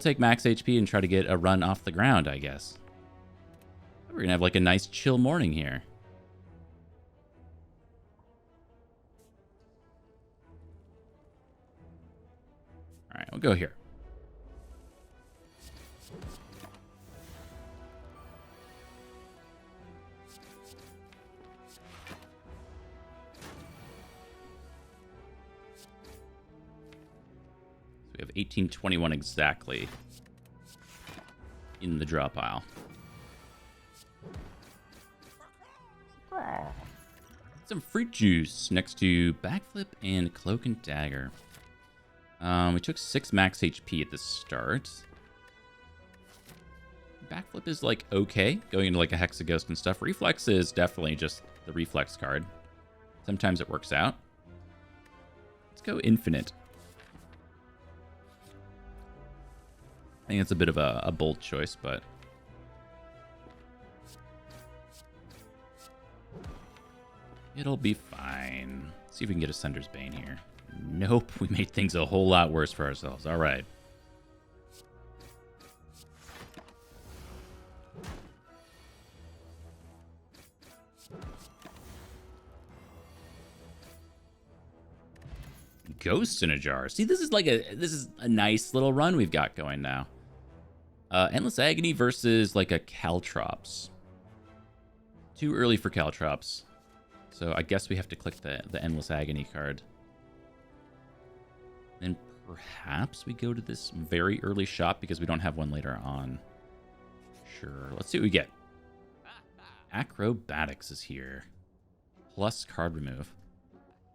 Take max HP and try to get a run off the ground, I guess. We're gonna have like a nice chill morning here. All right, we'll go here. We have 1821 exactly in the draw pile. Some fruit juice next to backflip and cloak and dagger. We took 6 max HP at the start. Backflip is like okay, going into like a hexaghost and stuff. Reflex is definitely just the reflex card. Sometimes it works out. Let's go infinite. I think it's a bit of a bold choice, but it'll be fine. Let's see if we can get a Sender's Bane here. Nope, we made things a whole lot worse for ourselves. All right. Ghost in a jar. See, this is a nice little run we've got going now. Endless Agony versus like a Caltrops. Too early for Caltrops. So I guess we have to click the Endless Agony card. Then perhaps we go to this very early shop because we don't have one later on. Sure. Let's see what we get. Acrobatics is here. Plus card remove.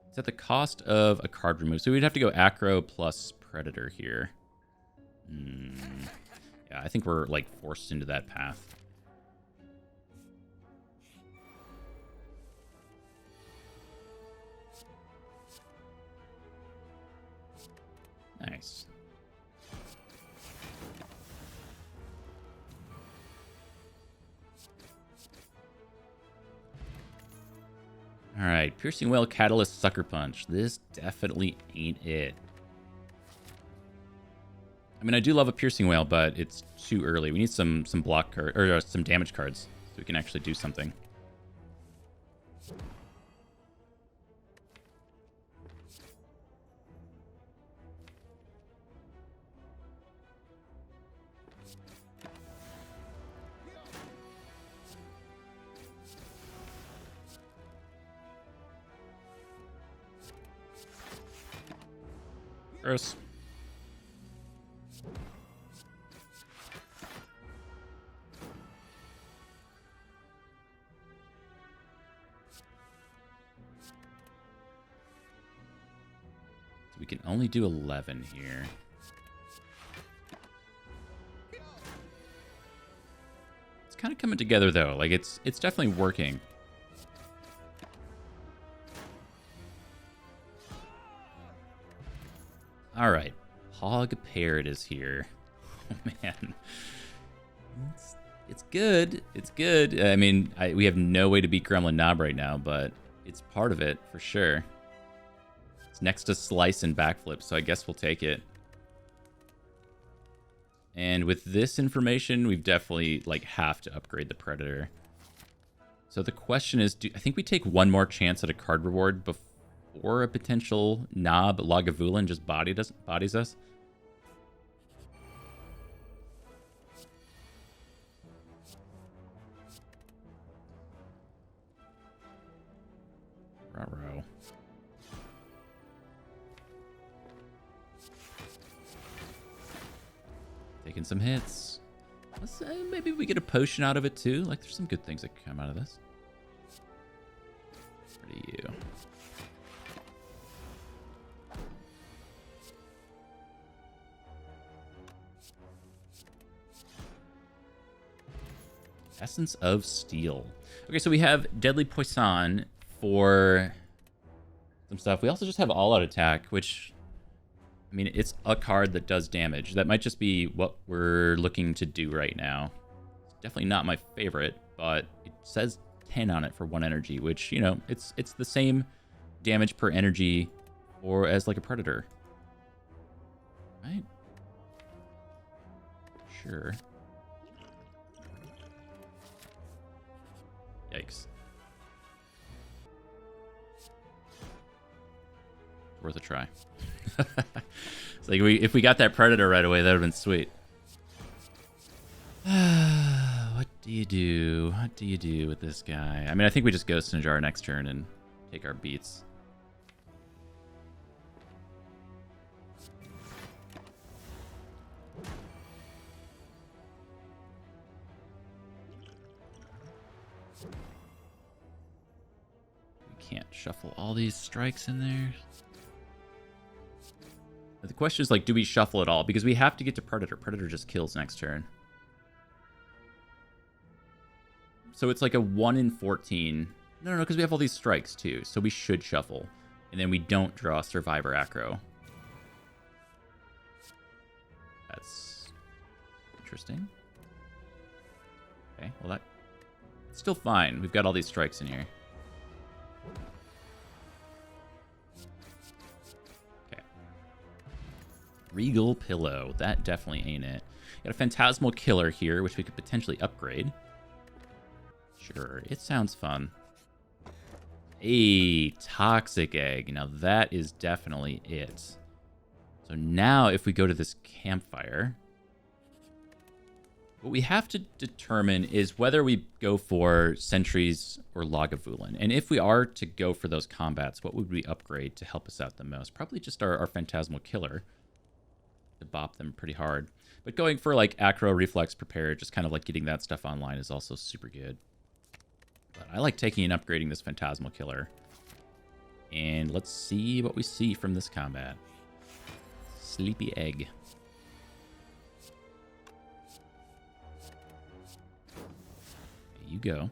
It's at the cost of a card remove. So we'd have to go Acro plus Predator here. Yeah, I think we're like forced into that path. Nice. All right, Piercing Whale, Catalyst, Sucker Punch. This definitely ain't it. I mean, I do love a Piercing Whale, but it's too early. We need some block card or some damage cards so we can actually do something. Gross. So we can only do 11 here. It's kind of coming together though. Like it's definitely working. All right, Hog Parrot is here. Oh man, it's good. It's good. I mean, we have no way to beat Gremlin Knob right now, but it's part of it for sure. It's next to Slice and Backflip, so I guess we'll take it. And with this information, we've definitely like have to upgrade the Predator. So the question is, I think we take one more chance at a card reward before a potential Knob Lagavulin just bodies us? Ruh-roh. Taking some hits. Let's maybe we get a potion out of it too. Like there's some good things that can come out of this. Where do you? Essence of Steel. Okay, so we have Deadly Poison for some stuff. We also just have All Out Attack, which, I mean, it's a card that does damage. That might just be what we're looking to do right now. It's definitely not my favorite, but it says 10 on it for 1 energy, which, you know, it's the same damage per energy or as like a Predator. Right? sure. Yikes. Worth a try. It's like if we got that Predator right away, that would have been sweet. What do you do? What do you do with this guy? I mean, I think we just Ghost in a Jar next turn and take our beats. We can't shuffle all these strikes in there. But the question is, like, do we shuffle it all? Because we have to get to Predator. Predator just kills next turn. So it's like a 1 in 14. No, because we have all these strikes too. So we should shuffle. And then we don't draw Survivor Acro. That's interesting. Okay, well that's still fine. We've got all these strikes in here. Okay. Regal Pillow. That definitely ain't it. Got a Phantasmal Killer here, which we could potentially upgrade. Sure, it sounds fun. A Toxic Egg. Now that is definitely it. So now if we go to this campfire, what we have to determine is whether we go for Sentries or Lagavulin. And if we are to go for those combats, what would we upgrade to help us out the most? Probably just our Phantasmal Killer to bop them pretty hard. But going for like Acro, Reflex, Prepare, just kind of like getting that stuff online is also super good. But I like taking and upgrading this Phantasmal Killer. And let's see what we see from this combat. Sleepy Egg. There you go.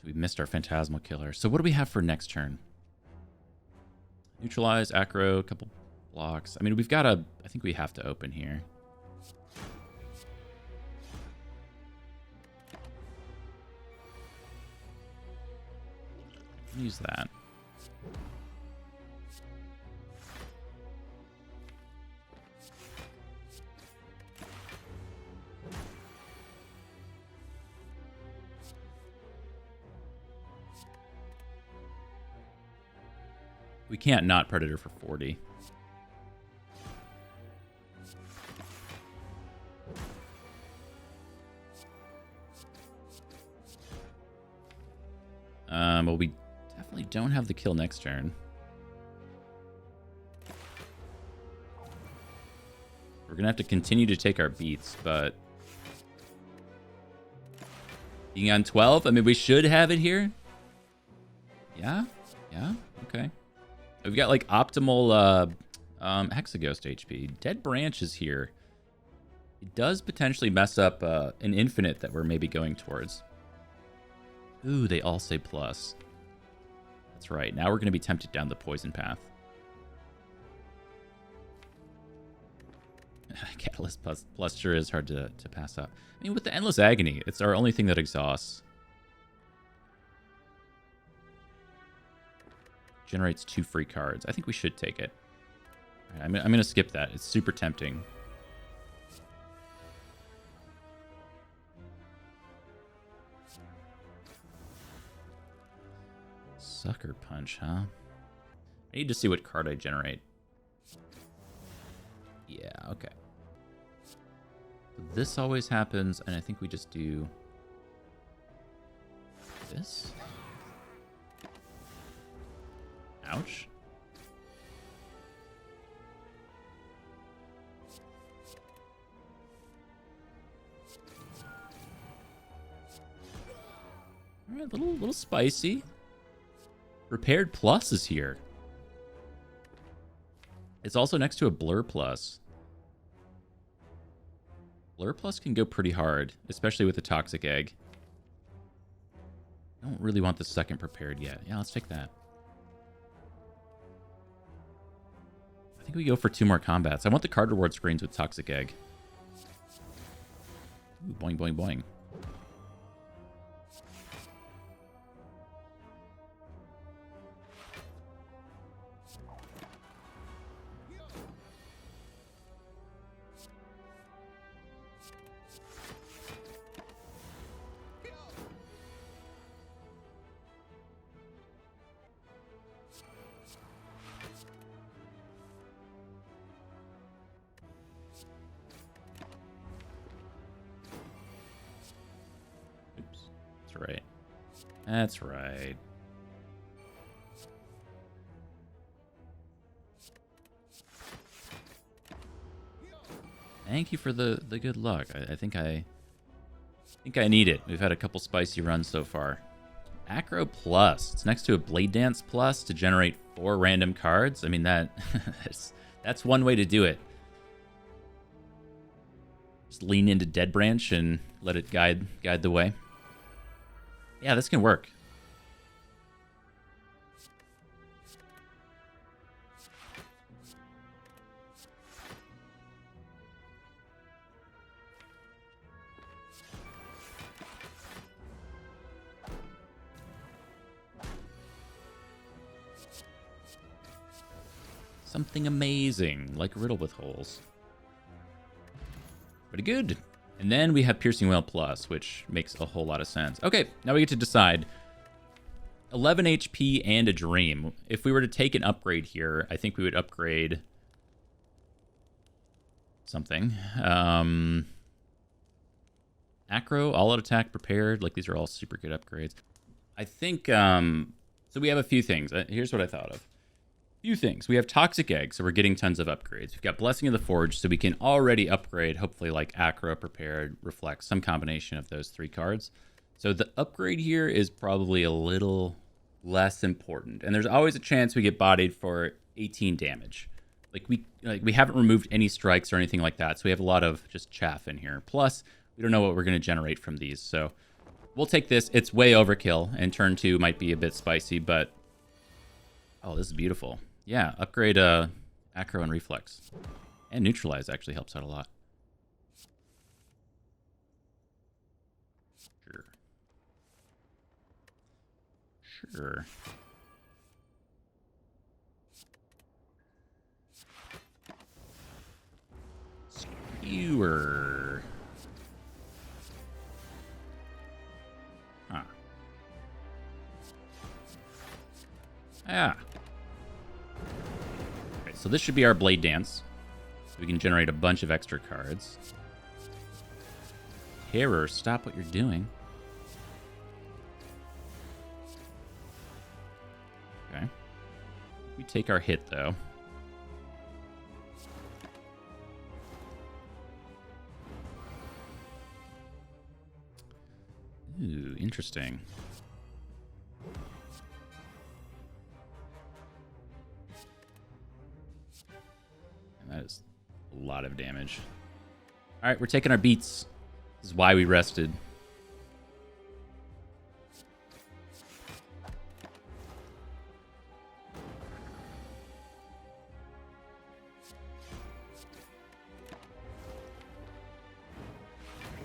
We missed our Phantasmal Killer. So what do we have for next turn? Neutralize, Acro, a couple blocks. I mean, we've got a... I think we have to open here. Use that. We can't not Predator for 40. Well, we definitely don't have the kill next turn. We're gonna have to continue to take our beats, but being on 12, I mean, we should have it here. Yeah, okay. We've got like optimal Hexaghost HP. Dead Branch is here. It does potentially mess up an infinite that we're maybe going towards. Ooh, they all say plus. That's right. Now we're going to be tempted down the poison path. Catalyst plus sure is hard to pass up. I mean, with the Endless Agony, it's our only thing that exhausts. Generates 2 free cards. I think we should take it. All right, I'm going to skip that. It's super tempting. Sucker Punch, huh? I need to see what card I generate. Yeah, okay. So this always happens, and I think we just do this. Ouch. All right, little spicy. Repaired Plus is here. It's also next to a Blur Plus. Blur Plus can go pretty hard, especially with the Toxic Egg. I don't really want the second prepared yet. Yeah, let's take that. I think we go for 2 more combats. I want the card reward screens with Toxic Egg. Ooh, boing, boing, boing. That's right. That's right. Thank you for the good luck. I think I need it. We've had a couple spicy runs so far. Acro Plus. It's next to a Blade Dance Plus to generate 4 random cards. I mean, that's one way to do it. Just lean into Dead Branch and let it guide the way. Yeah, this can work. Something amazing, like a riddle with holes. Pretty good. And then we have Piercing Wail Plus, which makes a whole lot of sense. Okay, now we get to decide. 11 HP and a Dream. If we were to take an upgrade here, I think we would upgrade something. Acro, All Out Attack, Prepared. Like, these are all super good upgrades. I think, so we have a few things. Here's what I thought of. Few things. We have Toxic Egg, so we're getting tons of upgrades. We've got Blessing of the Forge, so we can already upgrade, hopefully, like Acro, Prepared, Reflect, some combination of those 3 cards. So the upgrade here is probably a little less important. And there's always a chance we get bodied for 18 damage. Like we haven't removed any strikes or anything like that, so we have a lot of just chaff in here. Plus, we don't know what we're going to generate from these, so we'll take this. It's way overkill, and turn 2 might be a bit spicy, but oh, this is beautiful. Yeah, upgrade Acro and Reflex. And Neutralize actually helps out a lot. Sure. Skewer. Huh. Yeah. Okay, so this should be our Blade Dance. So we can generate a bunch of extra cards. Terror, stop what you're doing. Okay. We take our hit, though. Ooh, interesting. And that is a lot of damage. All right, we're taking our beats. This is why we rested.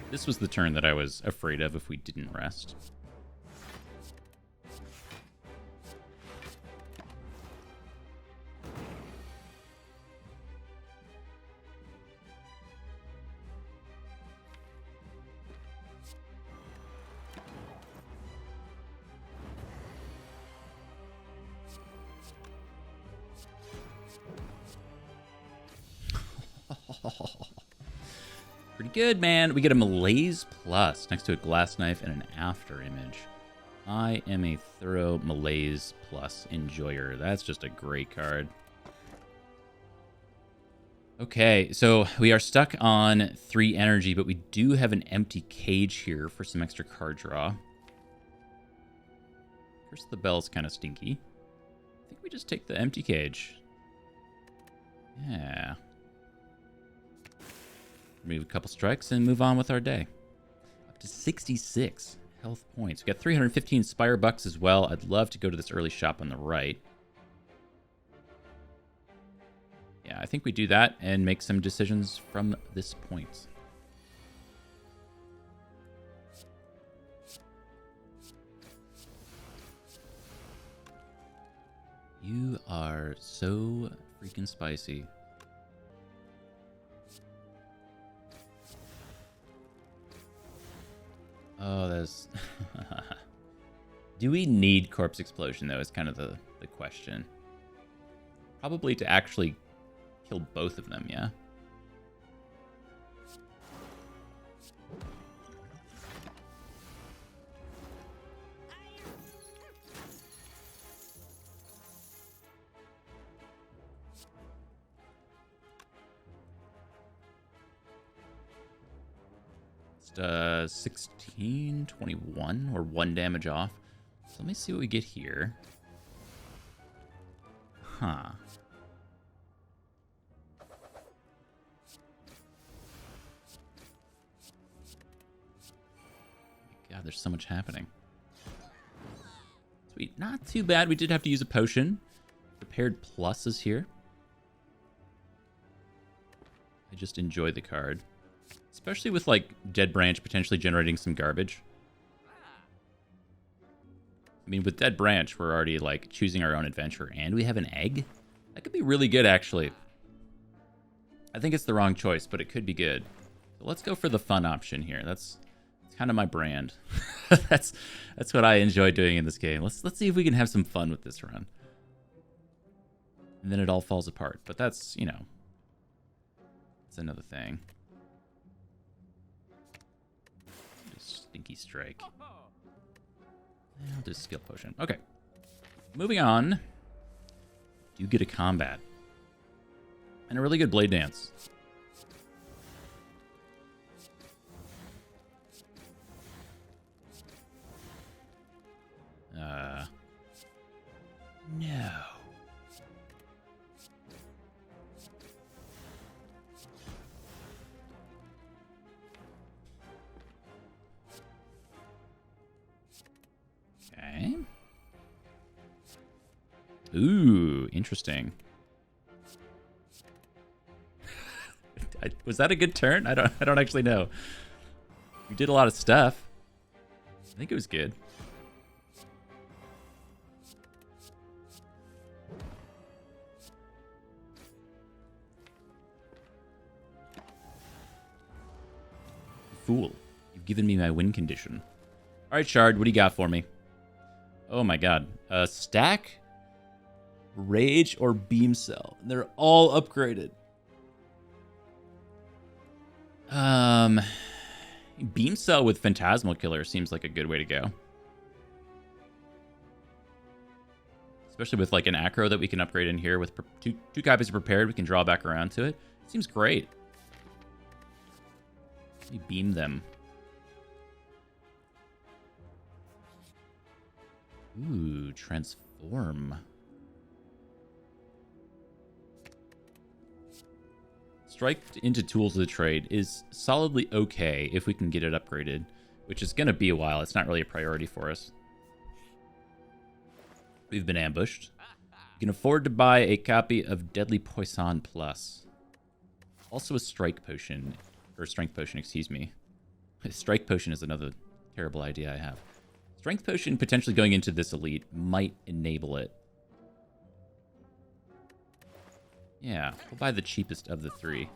This was the turn that I was afraid of if we didn't rest. Pretty good, man. We get a Malaise Plus next to a Glass Knife and an After Image. I am a thorough Malaise Plus enjoyer. That's just a great card. Okay, so we are stuck on 3 energy, but we do have an empty cage here for some extra card draw. Curse of the Bell's kind of stinky. I think we just take the empty cage. Yeah. Remove a couple strikes and move on with our day. Up to 66 health points. We got 315 Spire bucks as well. I'd love to go to this early shop on the right. Yeah, I think we do that and make some decisions from this point. You are so freaking spicy. Oh, that's... Do we need Corpse Explosion, though, is kind of the question. Probably to actually kill both of them, yeah? 16, 21, or 1 damage off. So let me see what we get here. Huh. God, there's so much happening. Sweet. Not too bad. We did have to use a potion. Prepared Plus is here. I just enjoy the card. Especially with, like, Dead Branch potentially generating some garbage. I mean, with Dead Branch, we're already, like, choosing our own adventure. And we have an egg? That could be really good, actually. I think it's the wrong choice, but it could be good. So let's go for the fun option here. That's kind of my brand. that's what I enjoy doing in this game. Let's see if we can have some fun with this run. And then it all falls apart. But that's, you know, that's another thing. Just Stinky Strike. I'll do Skill Potion. Okay. Moving on. You get a combat. And a really good Blade Dance. No. Okay. Ooh, interesting. Was that a good turn? I don't actually know. We did a lot of stuff. I think it was good. Fool. You've given me my win condition. Alright, Shard, what do you got for me? Oh my god. Stack, Rage, or Beam Cell. They're all upgraded. Beam Cell with Phantasmal Killer seems like a good way to go. Especially with like an acro that we can upgrade in here with two copies of Prepared. We can draw back around to it. Seems great. Let me beam them. Ooh, Transform. Strike into Tools of the Trade is solidly okay if we can get it upgraded, which is going to be a while. It's not really a priority for us. We've been ambushed. You can afford to buy a copy of Deadly Poison Plus. Also a Strike Potion. Or Strength Potion, excuse me. Strike Potion is another terrible idea I have. Strength Potion potentially going into this elite might enable it. Yeah, we'll buy the cheapest of the three.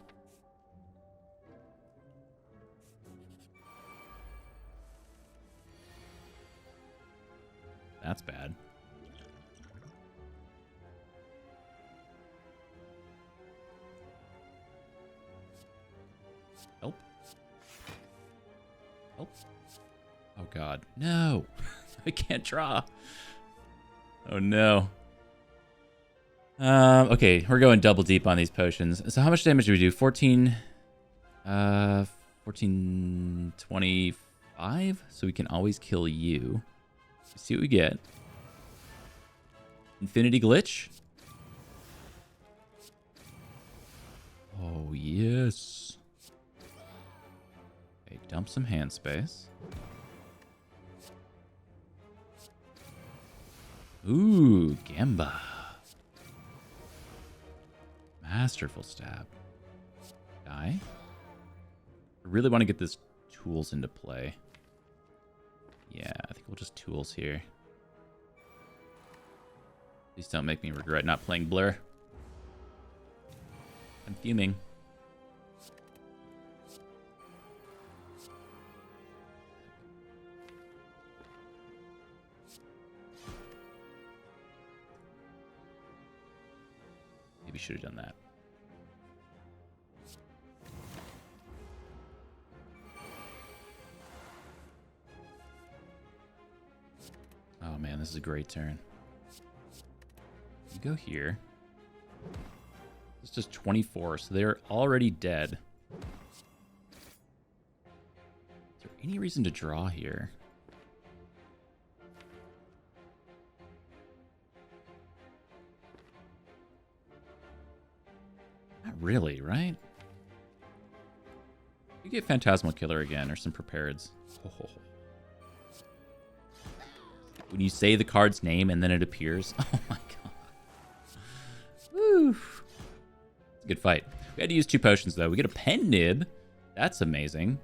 That's bad. Help. Help. Oh god. No! I can't draw. Oh no. Okay, we're going double deep on these potions. So how much damage do we do? 14, 25? So we can always kill you. Let's see what we get. Infinity Glitch. Oh, yes. Okay, dump some hand space. Ooh, Gamba. Masterful Stab. Die. I really want to get this tools into play. Yeah, I think we'll just tools here. Please don't make me regret not playing Blur. I'm fuming. Maybe should have done that. Oh man, this is a great turn. You go here. It's just 24, so they're already dead. Any reason to draw here? Not really, right? You get Phantasmal Killer again, or some Prepareds. Oh. When you say the card's name and then it appears. Oh my god. Woo. It's a good fight. We had to use 2 potions, though. We get a Pen Nib. That's amazing.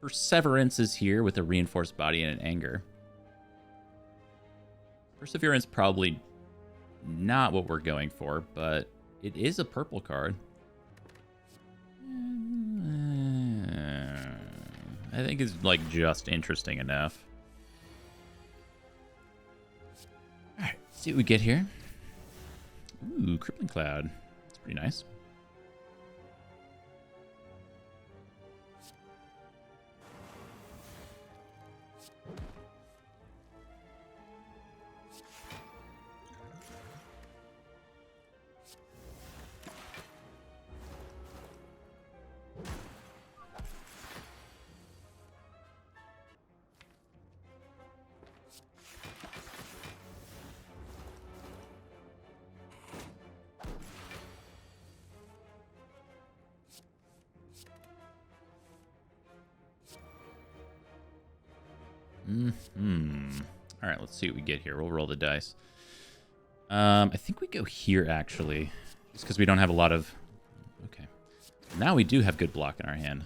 Perseverance is here with a Reinforced Body and an Anger. Perseverance probably not what we're going for, but it is a purple card. I think it's, like, just interesting enough. Alright, see what we get here. Ooh, Crippling Cloud. That's pretty nice. All right, let's see what we get here. We'll roll the dice. I think we go here, actually. Just because we don't have a lot of... Okay. Now we do have good block in our hand.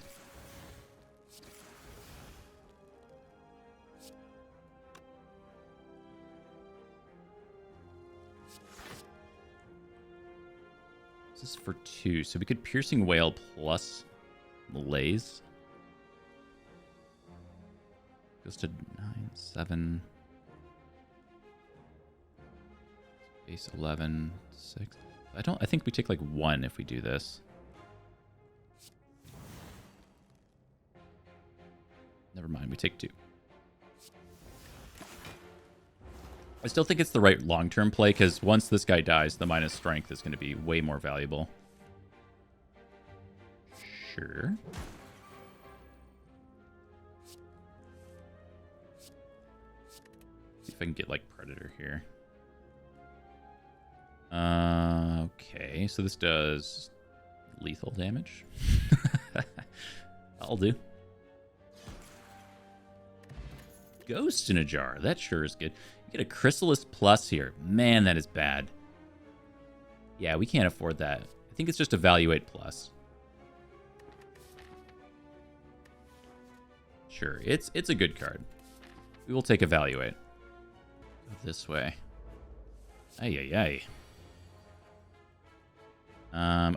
This is for 2. So we could Piercing Wail plus Malaise. Goes to 9, 7... Base 11, 6. I think we take like 1 if we do this. Never mind, we take 2. I still think it's the right long-term play, because once this guy dies, the minus strength is going to be way more valuable. Sure. See if I can get like Predator here. Okay, so this does lethal damage. I'll do. Ghost in a Jar. That sure is good. You get a Chrysalis Plus here. Man, that is bad. Yeah, we can't afford that. I think it's just Evaluate Plus. Sure, it's a good card. We will take Evaluate. Go this way. Ay, ay, ay.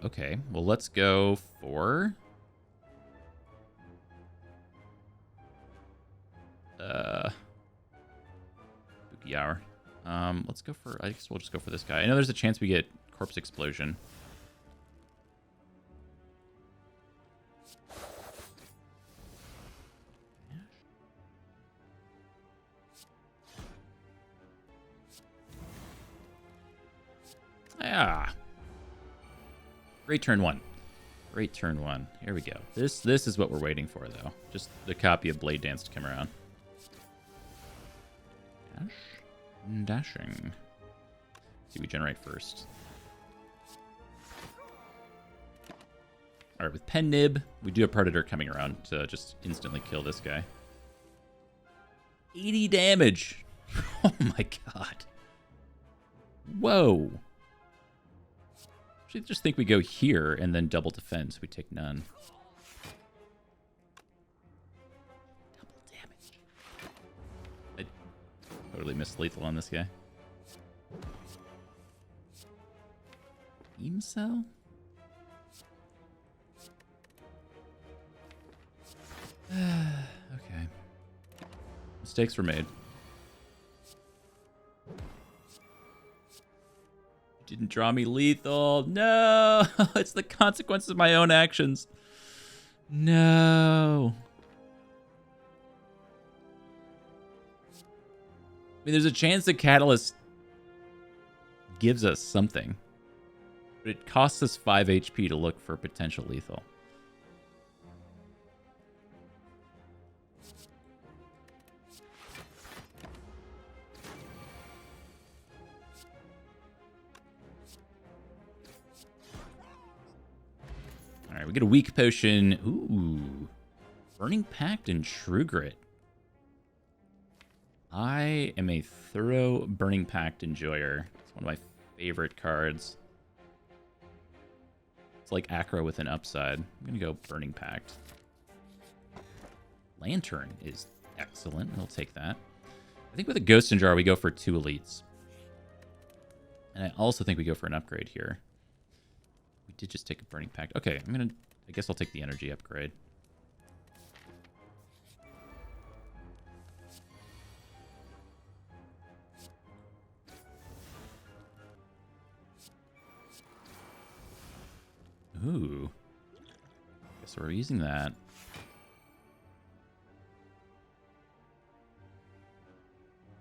Okay, well, let's go for... Spooky Hour. Let's go for... I guess we'll just go for this guy. I know there's a chance we get Corpse Explosion. Yeah. Great turn 1. Great turn 1. Here we go. This is what we're waiting for, though. Just the copy of Blade Dance to come around. Dash. Dashing. See, we generate first. All right, with Pen Nib, we do have Predator coming around to just instantly kill this guy. 80 damage. Oh my god. Whoa. I just think we go here and then double defense. We take none. Double damage. I totally missed lethal on this guy. Beam Cell? Okay. Mistakes were made. Didn't draw me lethal. No! It's the consequences of my own actions. No. I mean, there's a chance the Catalyst gives us something. But it costs us 5 HP to look for potential lethal. All right, we get a weak potion. Ooh. Burning Pact and True Grit. I am a thorough Burning Pact enjoyer. It's one of my favorite cards. It's like Acro with an upside. I'm going to go Burning Pact. Lantern is excellent. I'll take that. I think with a Ghost in Jar, we go for 2 elites. And I also think we go for an upgrade here. We did just take a Burning Pact. Okay, I guess I'll take the energy upgrade. Ooh. Guess we're using that.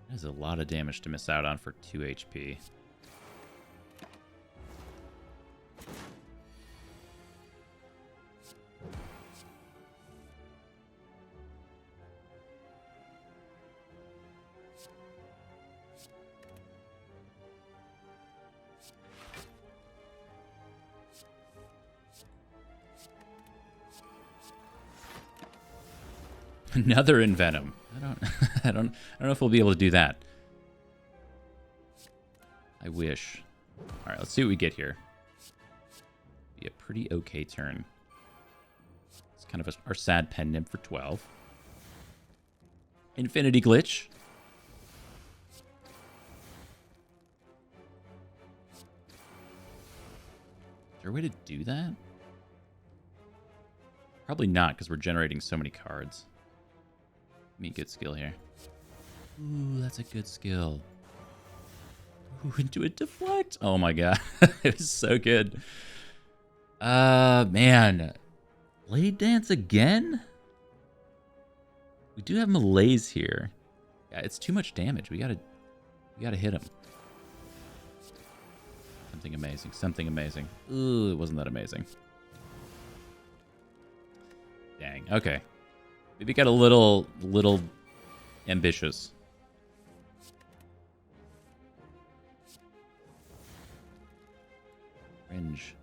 That is a lot of damage to miss out on for 2 HP. Another Envenom. I don't know if we'll be able to do that. I wish. All right, let's see what we get here. Be a pretty okay turn. It's kind of our sad pen nib for 12. Infinity Glitch. Is there a way to do that? Probably not, because we're generating so many cards. Give me a good skill here. Ooh, that's a good skill. Ooh, into a deflect. Oh my god. It was so good. Man. Blade Dance again? We do have Malaise here. Yeah, it's too much damage. We gotta hit him. Something amazing. Something amazing. Ooh, it wasn't that amazing. Dang. Okay. Maybe got a little ambitious. Cringe.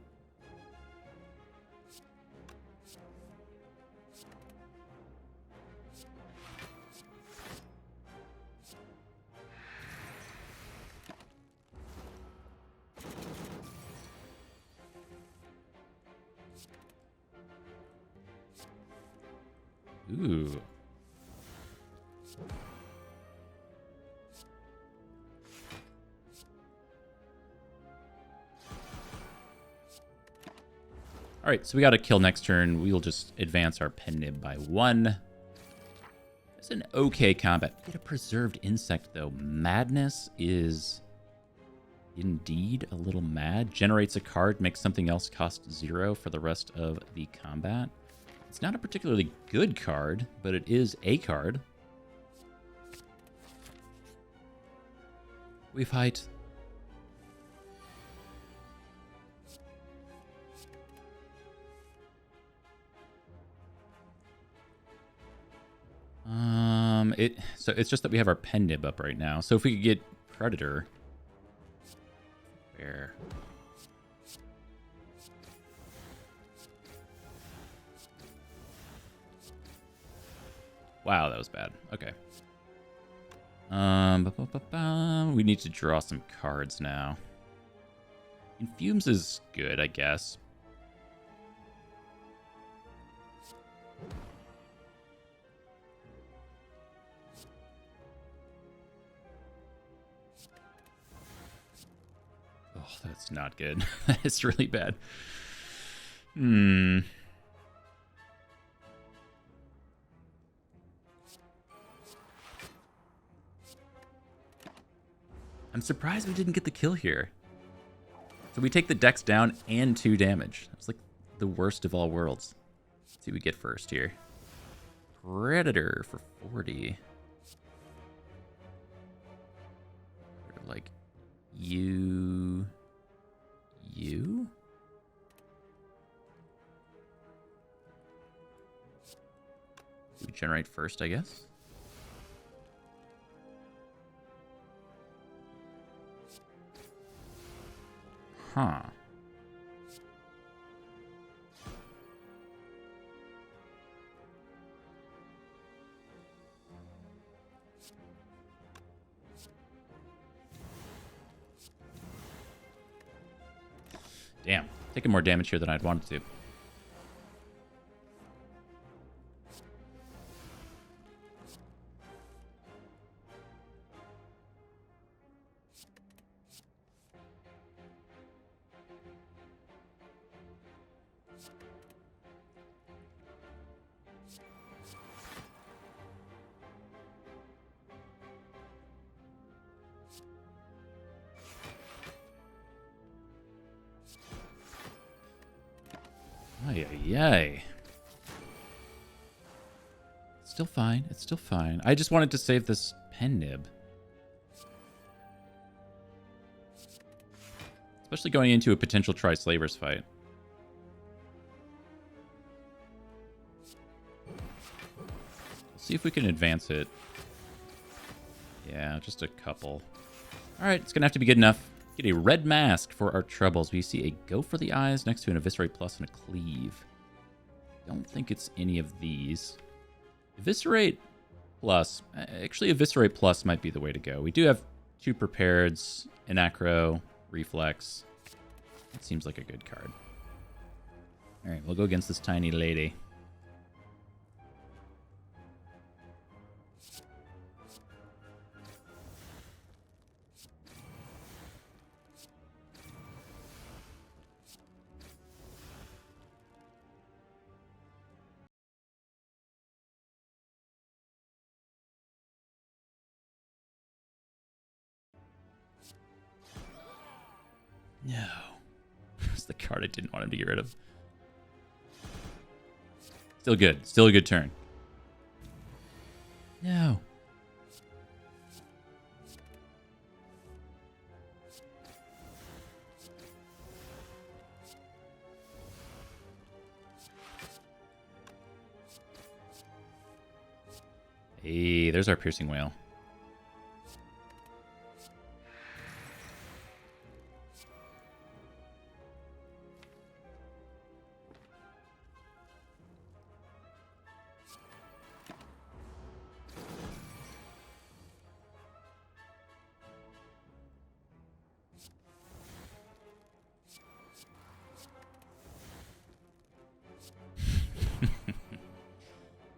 Ooh. All right, so we got to kill next turn. We will just advance our pen nib by 1. It's an okay combat. Get a preserved insect, though. Madness is indeed a little mad. Generates a card, makes something else cost 0 for the rest of the combat. It's not a particularly good card, but it is a card. We fight. So it's just that we have our pen nib up right now. So if we could get Predator. Where? Wow, that was bad. Okay. We need to draw some cards now. Infumes is good, I guess. Oh, that's not good. It's really bad. I'm surprised we didn't get the kill here. So we take the dex down and 2 damage. It's like the worst of all worlds. Let's see what we get first here. Predator for 40. Like, you? We generate first, I guess. Huh. Damn. Taking more damage here than I'd wanted to. Ay, ay, ay. It's still fine. It's still fine. I just wanted to save this pen nib. Especially going into a potential Tri-Slavers fight. See if we can advance it. Yeah, just a couple. Alright, it's going to have to be good enough. Get a red mask for our troubles. We see a go for the eyes next to an Eviscerate Plus and a Cleave. Don't think it's any of these. Eviscerate Plus. Actually, Eviscerate Plus might be the way to go. We do have 2 Prepareds, an Acro, Reflex. That seems like a good card. Alright, we'll go against this tiny lady. No. That's the card I didn't want him to get rid of. Still good. Still a good turn. No. Hey, there's our Piercing Whale.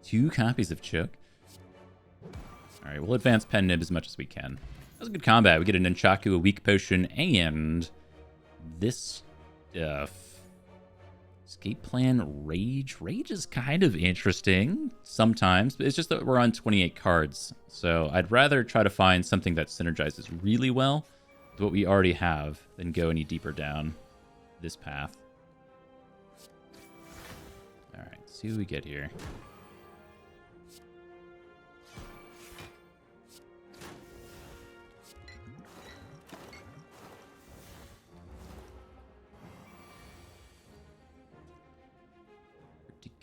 Two copies of Choke. Alright, we'll advance Pen Nib as much as we can. That was a good combat. We get a Nunchaku, a Weak Potion, and this stuff. Escape Plan, Rage. Rage is kind of interesting sometimes, but it's just that we're on 28 cards. So I'd rather try to find something that synergizes really well with what we already have than go any deeper down this path. Alright, see what we get here.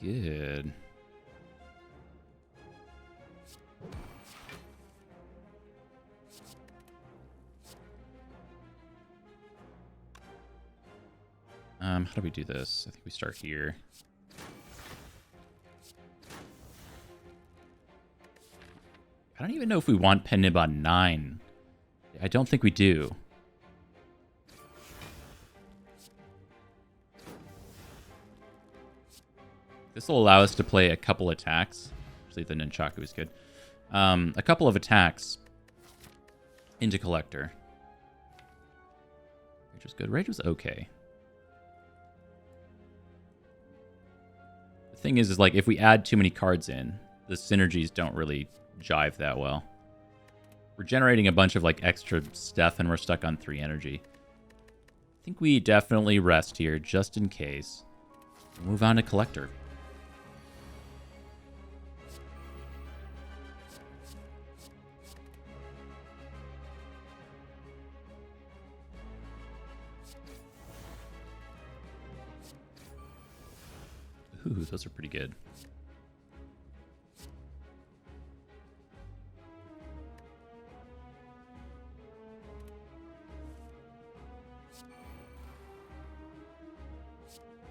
Good. How do we do this? I think we start here. I don't even know if we want Pen Nib on 9. I don't think we do. This will allow us to play a couple attacks. Actually, the Nunchaku is good. A couple of attacks into Collector. Rage was good. Rage was okay. The thing is like, if we add too many cards in, the synergies don't really jive that well. We're generating a bunch of like extra stuff, and we're stuck on 3 energy. I think we definitely rest here, just in case. We'll move on to Collector. Ooh, those are pretty good.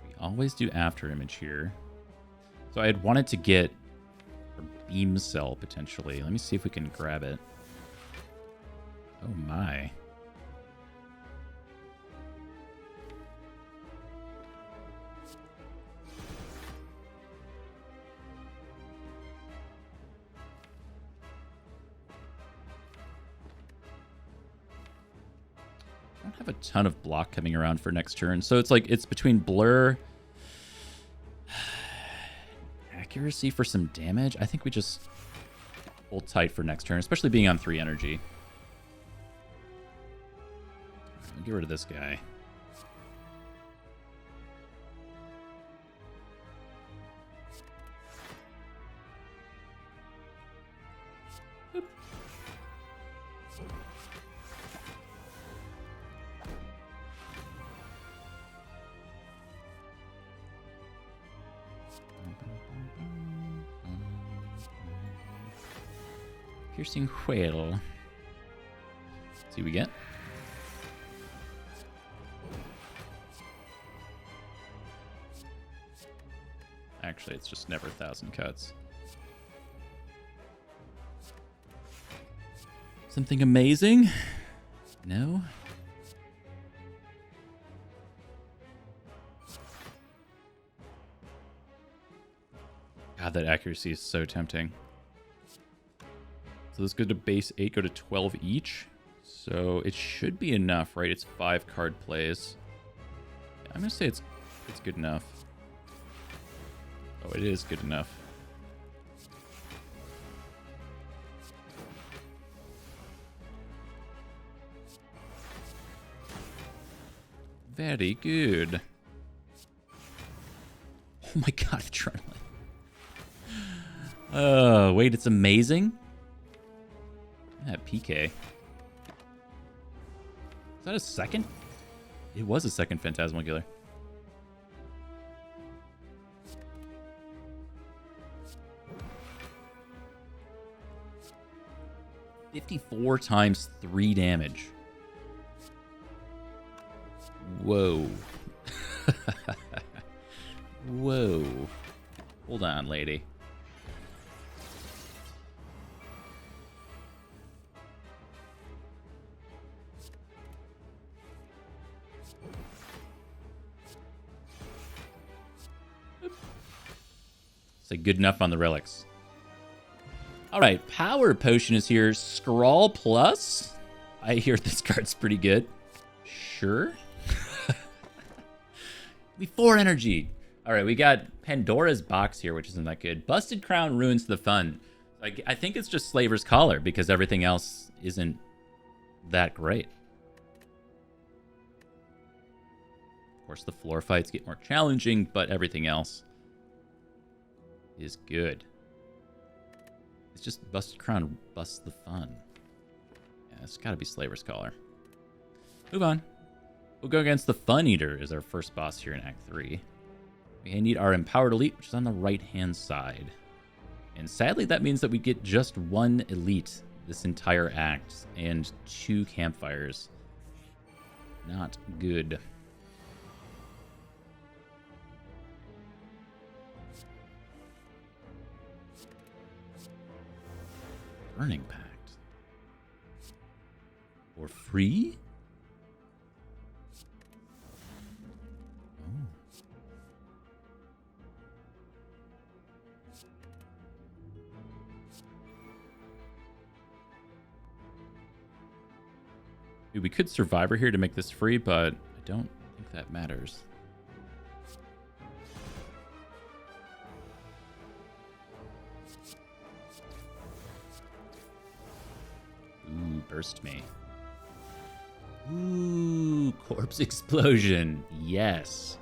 We always do After Image here. So I had wanted to get a Beam Cell, potentially. Let me see if we can grab it. Oh my. have a ton of block coming around for next turn. So it's like it's between blur, accuracy for some damage. I think we just hold tight for next turn, especially being on 3 energy. I'll get rid of this guy. Boop. Piercing whale. Let's see what we get. Actually, it's just never 1,000 cuts. Something amazing? No? God, that accuracy is so tempting. So let's go to base 8, go to 12 each. So it should be enough, right? It's 5 card plays. I'm going to say it's good enough. Oh, it is good enough. Very good. Oh my god, adrenaline. Oh, wait, it's amazing? Yeah, PK. Is that a second? It was a second Phantasmal Killer. $54 times 3 damage. Whoa. Whoa. Hold on, lady. Say good enough on the relics. All right, Power Potion is here. Scrawl Plus. I hear this card's pretty good. Sure. We 4 energy. All right, we got Pandora's Box here, which isn't that good. Busted Crown ruins the fun. Like, I think it's just Slaver's Collar because everything else isn't that great. Of course, the floor fights get more challenging, but everything else is good. It's just Busted Crown busts the fun. Yeah, it's got to be Slaver's Collar. Move on. We'll go against the Fun Eater as our first boss here in Act 3. We need our Empowered Elite, which is on the right-hand side. And sadly, that means that we get just 1 Elite this entire act and 2 Campfires. Not good. Burning Pact. For free? Oh. Dude, we could Survivor here to make this free, but I don't think that matters. Ooh, burst me. Ooh, Corpse Explosion. Yes.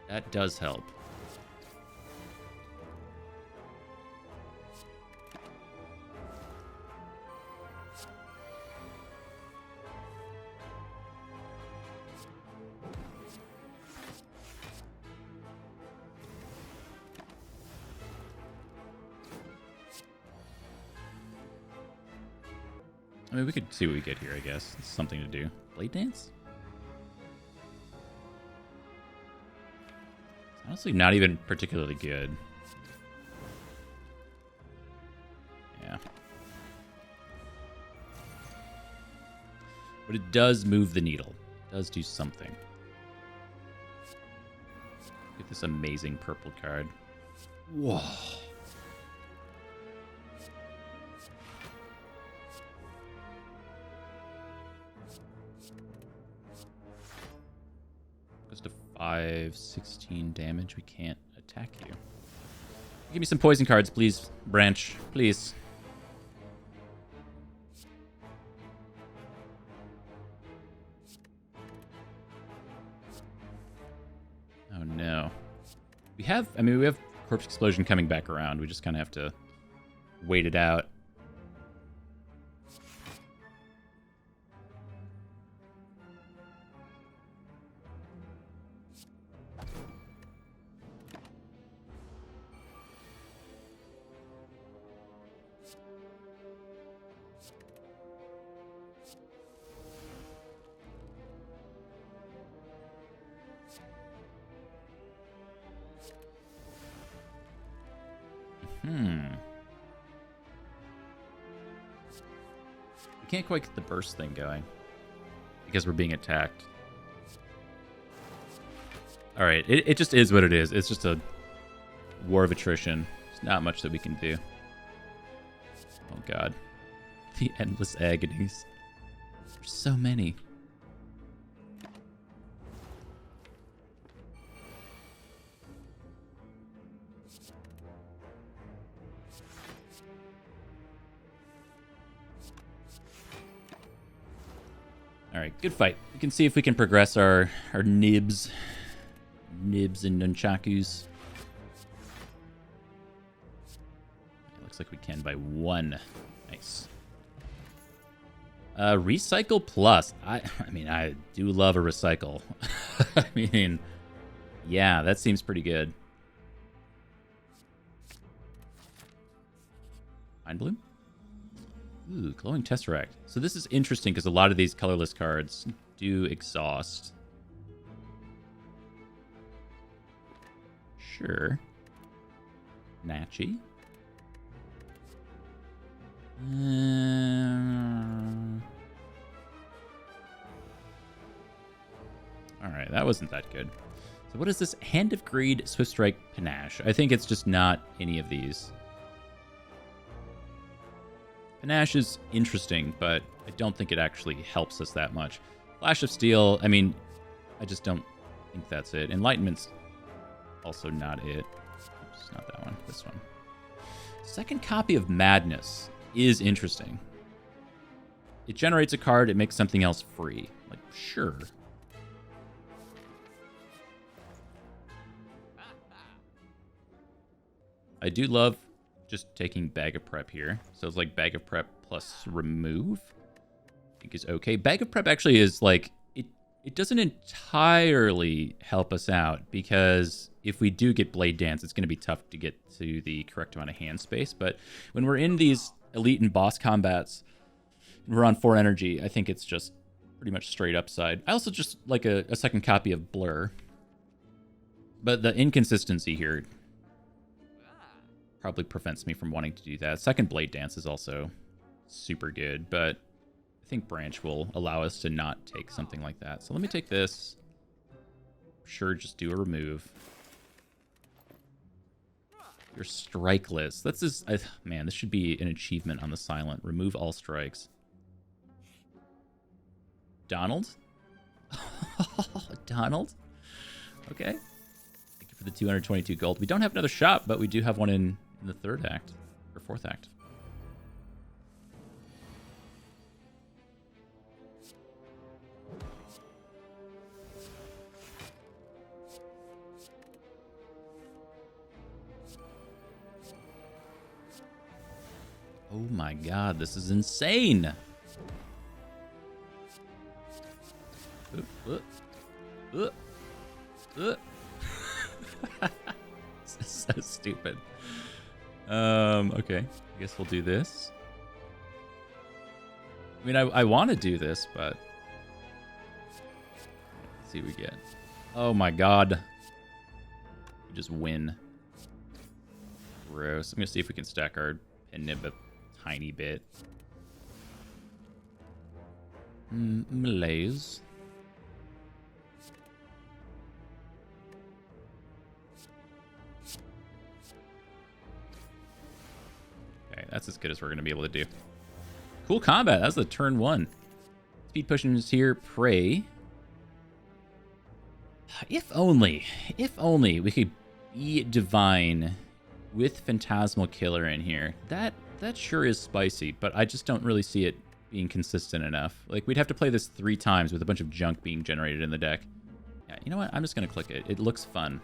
That does help. I mean, we could see what we get here, I guess. It's something to do. Blade Dance? It's honestly not even particularly good. Yeah. But it does move the needle. It does do something. Get this amazing purple card. Whoa. 516 damage. We can't attack you. Give me some poison cards, please, Branch. Please. Oh, no. We have Corpse Explosion coming back around. We just kind of have to wait it out. We can't quite get the burst thing going because we're being attacked. All right, it just is what it is. It's just a war of attrition. There's not much that we can do. Oh god, the endless agonies. There's so many. All right, good fight. We can see if we can progress our nibs and nunchakus. It looks like we can by 1. Nice. Recycle plus. I mean, I do love a recycle. I mean, yeah, that seems pretty good. Mind Bloom? Ooh, Glowing Tesseract. So this is interesting because a lot of these colorless cards do exhaust. Sure. Natchy. Alright, that wasn't that good. So what is this? Hand of Greed, Swift Strike, Panache. I think it's just not any of these. Panache is interesting, but I don't think it actually helps us that much. Flash of Steel, I mean, I just don't think that's it. Enlightenment's also not it. It's not that one, this one. Second Copy of Madness is interesting. It generates a card, it makes something else free. Like, sure. I do love just taking Bag of Prep here. So it's like Bag of Prep plus remove, I think is okay. Bag of Prep actually is like, it doesn't entirely help us out because if we do get Blade Dance, it's going to be tough to get to the correct amount of hand space. But when we're in these elite and boss combats, we're on 4 energy, I think it's just pretty much straight upside. I also just like a second copy of Blur. But the inconsistency here probably prevents me from wanting to do that. Second Blade Dance is also super good, but I think Branch will allow us to not take something like that. So let me take this. Sure, just do a remove. You're strikeless. That's just, man, this should be an achievement on the silent. Remove all strikes. Donald? Donald? Okay. Thank you for the 222 gold. We don't have another shop, but we do have one in the 3rd act, or 4th act. Oh my god, this is insane! This is so stupid. Okay. I guess we'll do this. I mean, I want to do this, but... Let's see what we get. Oh my god. We just win. Gross. I'm going to see if we can stack our nib a tiny bit. Malaise. Okay, that's as good as we're going to be able to do. Cool combat. That's the turn 1. Speed potions here. Prey. If only we could be divine with Phantasmal Killer in here. That sure is spicy, but I just don't really see it being consistent enough. Like, we'd have to play this 3 times with a bunch of junk being generated in the deck. Yeah, you know what? I'm just going to click it. It looks fun.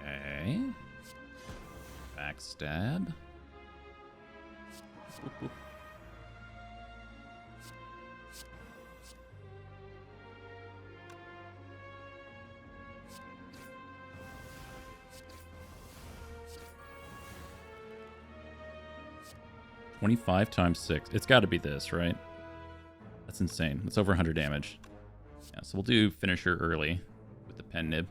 Okay. Backstab. Boop, boop. $25 times 6. It's got to be this, right? That's insane. That's over 100 damage. Yeah, so we'll do finisher early with the pen nib.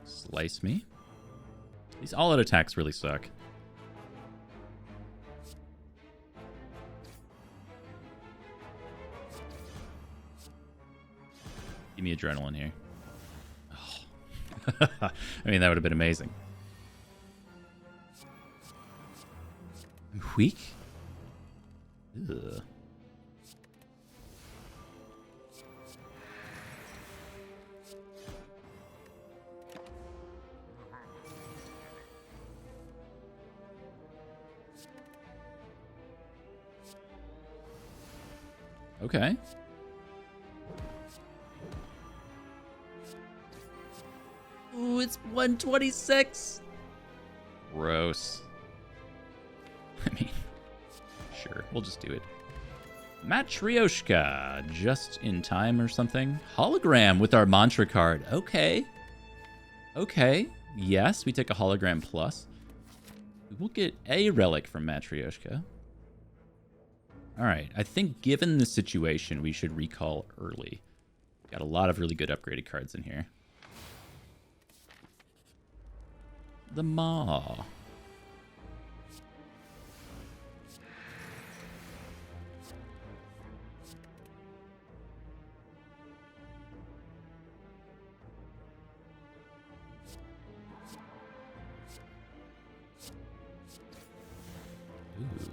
Slice me. These all-out attacks really suck. Give me adrenaline here. Oh. I mean, that would have been amazing. I'm weak? Ugh. Okay. Ooh, it's 126. Gross. I mean, sure, we'll just do it. Matryoshka, just in time or something. Hologram with our mantra card. Okay. Okay. Yes, we take a hologram plus. We will get a relic from Matryoshka. All right, I think given the situation, we should recall early. Got a lot of really good upgraded cards in here. The Maw. Ooh.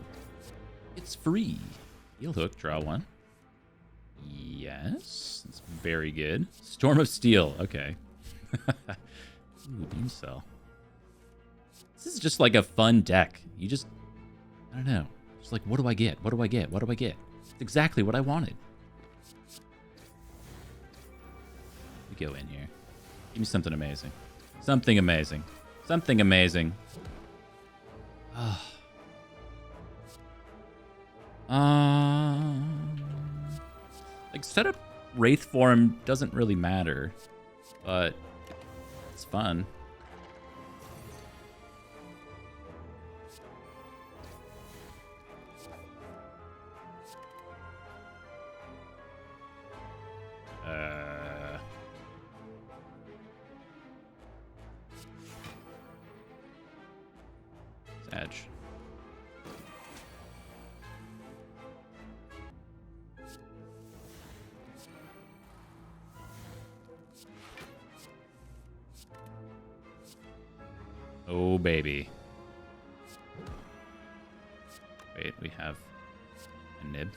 It's free. Heel hook, draw 1. Yes, that's very good. Storm of Steel, okay. Ooh, Beam Cell. This is just like a fun deck. You just, I don't know. Just like, what do I get? What do I get? What do I get? It's exactly what I wanted. We go in here. Give me something amazing. Something amazing. Something amazing. Like, setup Wraith form doesn't really matter, but it's fun. Edge. Oh, baby. Wait, we have a nib.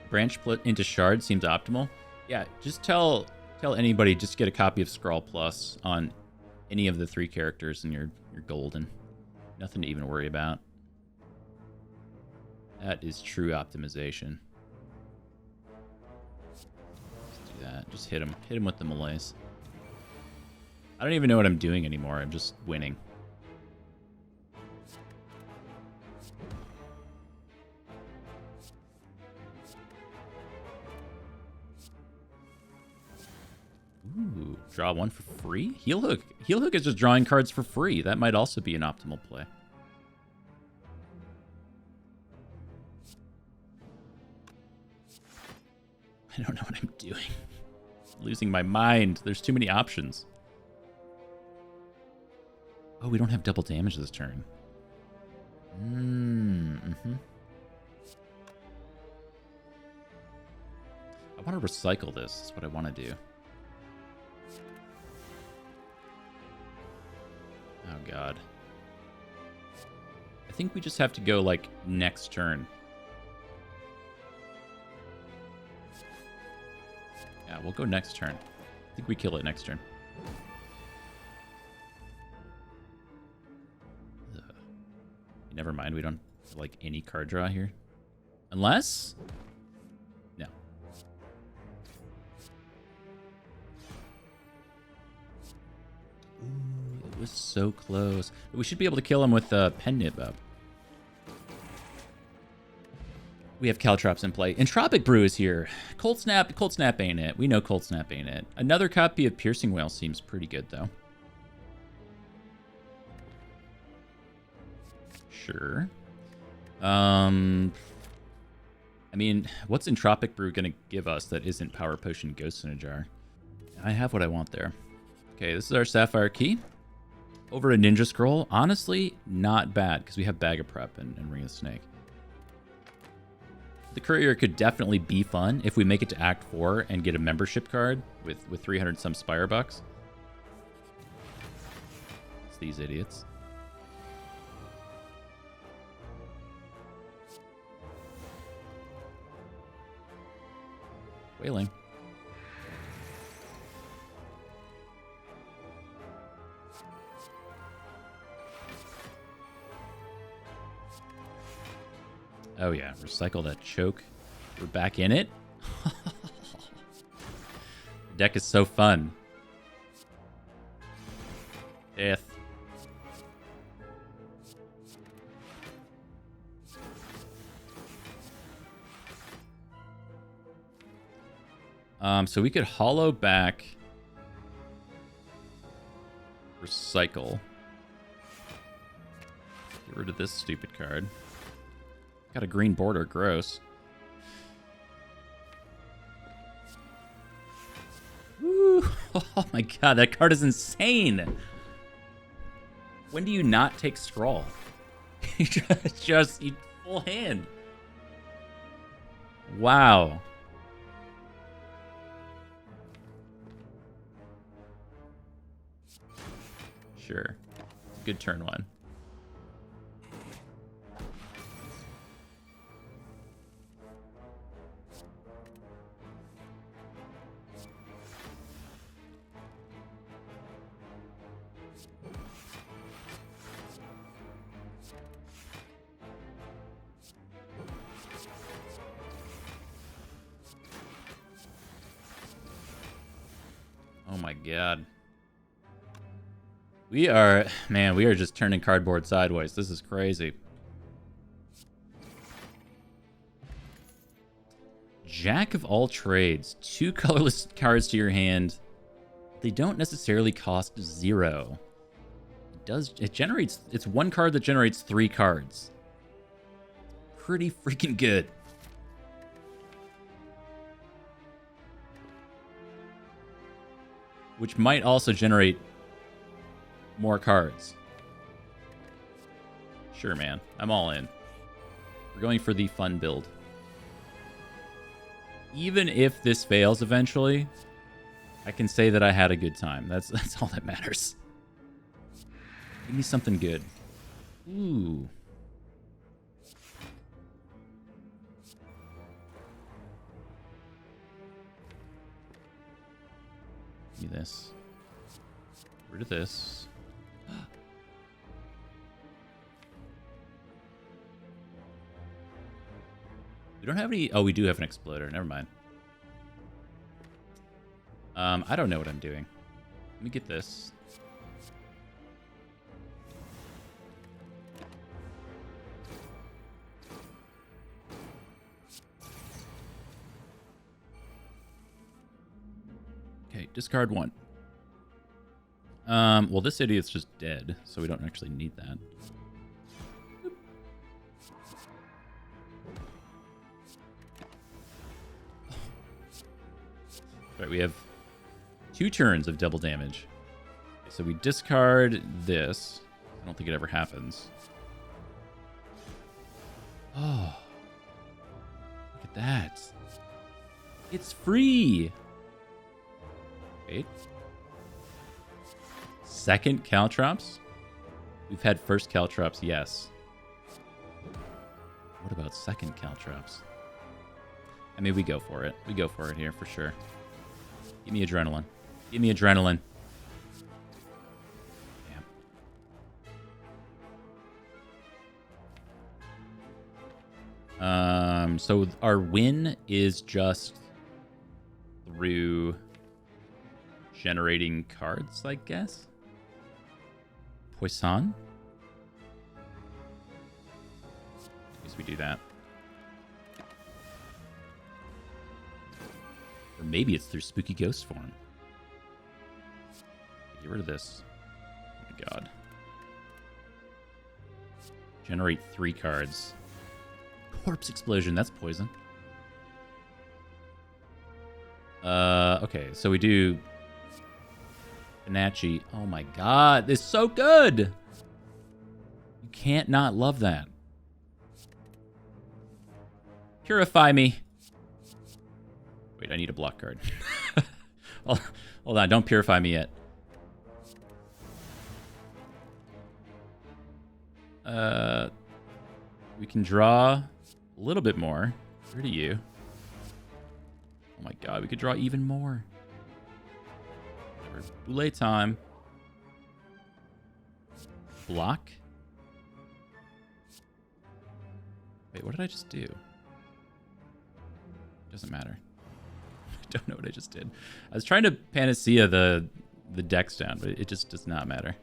Branch split into shards seems optimal. Yeah, just tell anybody, just get a copy of Scrawl Plus on any of the 3 characters and you're golden. Nothing to even worry about. That is true optimization. Let's do that. Just hit him. Hit him with the melees. I don't even know what I'm doing anymore. I'm just winning. Ooh, draw 1 for free? Heel hook. Heel hook is just drawing cards for free. That might also be an optimal play. I don't know what I'm doing. Losing my mind. There's too many options. Oh, we don't have double damage this turn. Mm-hmm. I want to recycle this. That's what I want to do. Oh, God. I think we just have to go, like, next turn. Yeah, we'll go next turn. I think we kill it next turn. Ugh. Never mind, we don't have, like, any card draw here. Unless... No. Ooh, it was so close. But we should be able to kill him with Pen Nib up. We have Caltrops in play. Entropic Brew is here. Cold Snap ain't it. We know Cold Snap ain't it. Another copy of Piercing Whale seems pretty good, though. Sure. I mean, what's Entropic Brew going to give us that isn't Power Potion Ghost in a Jar? I have what I want there. Okay, this is our Sapphire Key. Over a Ninja Scroll. Honestly, not bad, because we have Bag of Prep and Ring of the Snake. The Courier could definitely be fun if we make it to Act 4 and get a membership card with 300 some Spire bucks. It's these idiots. Wailing. Oh yeah, recycle that choke. We're back in it. The deck is so fun. Death. So we could hollow back. Recycle. Get rid of this stupid card. Got a green border, gross. Woo! Oh my god, that card is insane! When do you not take Scrawl? You just you full hand. Wow. Sure. Good turn one. Oh my god. We are just turning cardboard sideways. This is crazy. Jack of all trades. 2 colorless cards to your hand. They don't necessarily cost 0. It's 1 card that generates 3 cards. Pretty freaking good. Which might also generate more cards. Sure, man. I'm all in. We're going for the fun build. Even if this fails eventually, I can say that I had a good time. That's all that matters. Give me something good. Ooh. Give me this. Get rid of this. We don't have any... Oh, we do have an exploder. Never mind. I don't know what I'm doing. Let me get this. Okay, discard 1. Well, this idiot's just dead, so we don't actually need that. Right, we have 2 turns of double damage. Okay, so we discard this. I don't think it ever happens. Oh. Look at that. It's free. Wait. Second Caltrops? We've had first Caltrops, yes. What about second Caltrops? I mean, we go for it. We go for it here for sure. Give me adrenaline. Give me adrenaline. Damn. So our win is just through generating cards, I guess. Poisson. I guess we do that. Or maybe it's through spooky ghost form. Get rid of this. Oh my god. Generate 3 cards. Corpse explosion, that's poison. Okay, so we do Bonacci. Oh my god, this is so good! You can't not love that. Purify me. Wait, I need a block card. Hold on, don't purify me yet. We can draw a little bit more. Where do you? Oh my god, we could draw even more. Whatever. Boule time. Block. Wait, what did I just do? Doesn't matter. I don't know what I just did. I was trying to panacea the decks down, but it just does not matter.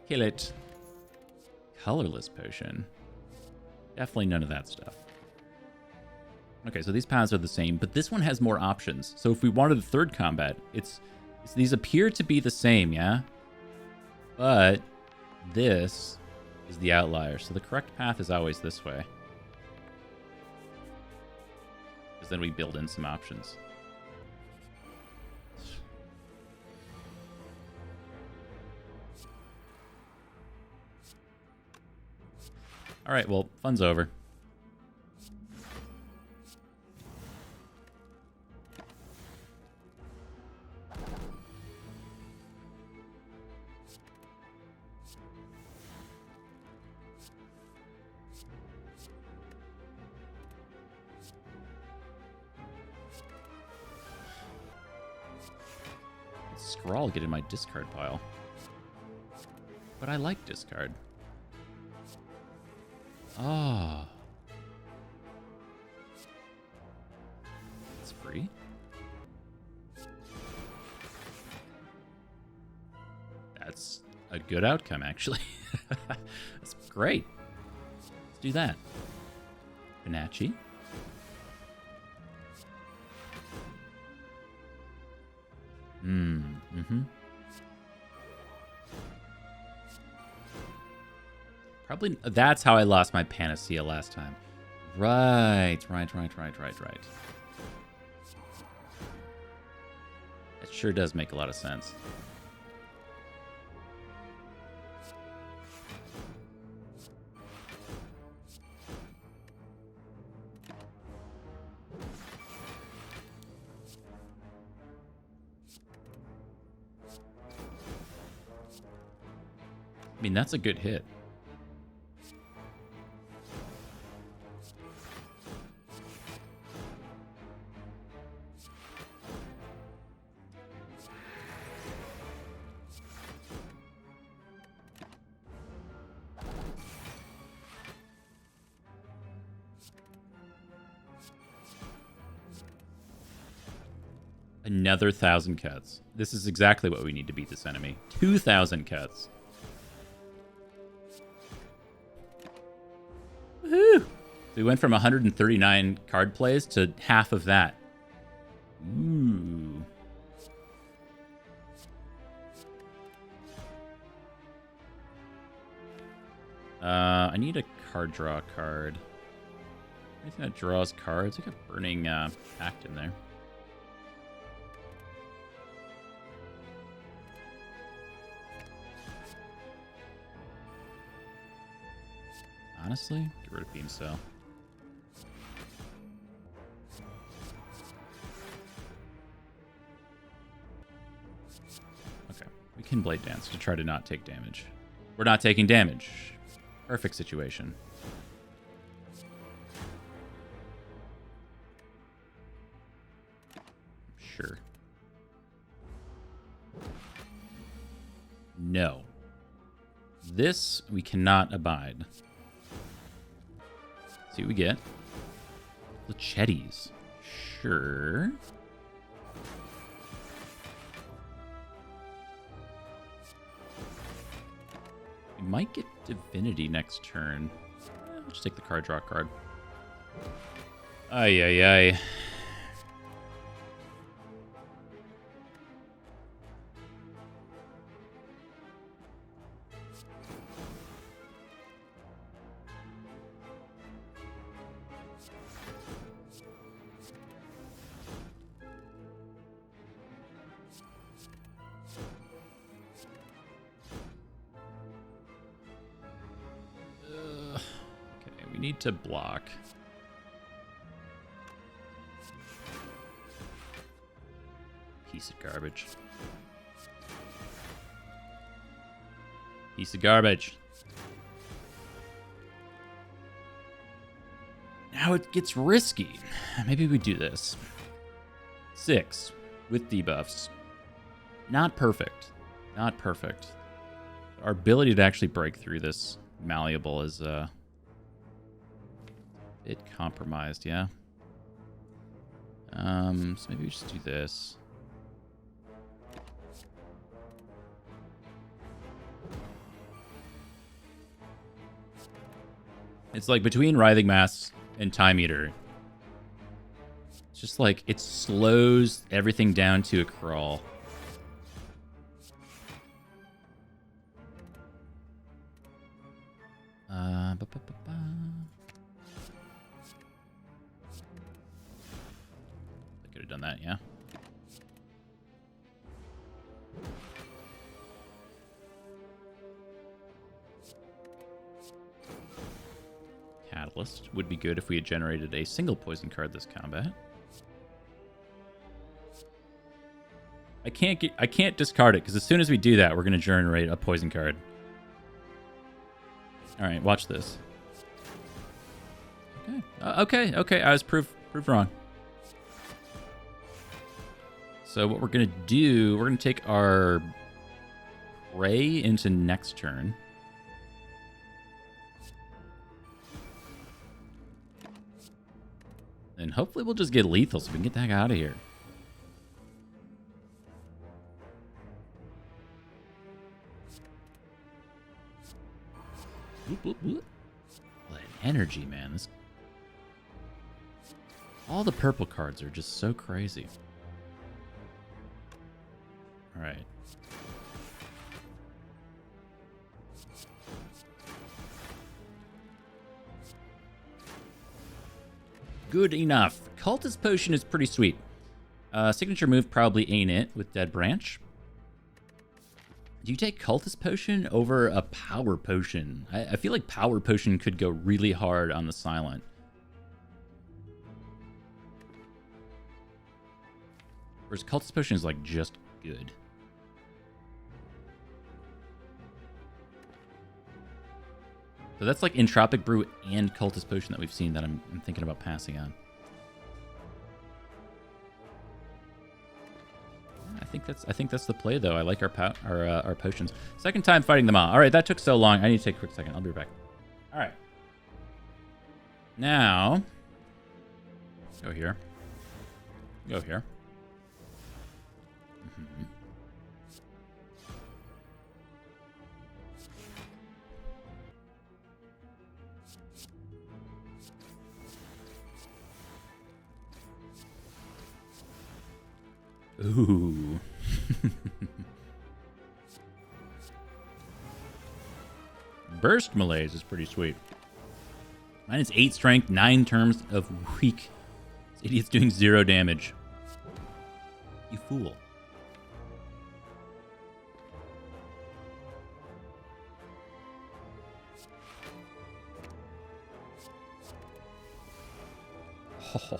Kill it. Colorless potion. Definitely none of that stuff. Okay, so these paths are the same, but this one has more options. So if we wanted a third combat, these appear to be the same, yeah? But this is the outlier. So the correct path is always this way. Because then we build in some options. All right, well, fun's over. Scrawl get in my discard pile. But I like discard. Oh. It's free? That's a good outcome, actually. That's great. Let's do that. Bonacci. Mm-hmm. Probably that's how I lost my Panacea last time. Right. That sure does make a lot of sense. I mean, that's a good hit. Another 1,000 cuts. This is exactly what we need to beat this enemy. 2,000 cuts. Woohoo! So we went from 139 card plays to half of that. Ooh. I need a card draw card. Anything that draws cards. We got Burning Pact in there. Honestly, get rid of Beam Cell. Okay, we can Blade Dance to try to not take damage. We're not taking damage. Perfect situation. Sure. No. This we cannot abide. See what we get. Lachettes. Sure. We might get Divinity next turn. Let's just take the card, draw a card. Ay, ay, ay. Need to block. Piece of garbage. Piece of garbage. Now it gets risky. Maybe we do this. 6 with debuffs. Not perfect. Not perfect. Our ability to actually break through this malleable is bit compromised, yeah. So maybe we just do this. It's like between Writhing Mass and Time Eater. It's just like it slows everything down to a crawl. Done that, yeah. Catalyst would be good if we had generated a single poison card this combat. I can't discard it because as soon as we do that, we're gonna generate a poison card. All right, watch this. Okay. Okay. I was proved wrong. So what we're going to do, we're going to take our Prey into next turn. And hopefully we'll just get lethal so we can get the heck out of here. What an energy, man. All the purple cards are just so crazy. All right. Good enough. Cultist Potion is pretty sweet. Signature move probably ain't it with Dead Branch. Do you take Cultist Potion over a Power Potion? I feel like Power Potion could go really hard on the Silent. Whereas Cultist Potion is like just good. So that's like Entropic Brew and Cultist Potion that we've seen that I'm thinking about passing on. I think that's the play though. I like our potions. Second time fighting them all. All right, that took so long. I need to take a quick second. I'll be right back. All right. Now, go here. Go here. Mm-hmm. Ooh. Burst Malaise is pretty sweet. -8 strength, 9 terms of weak. This idiot's doing 0 damage. You fool. Oh.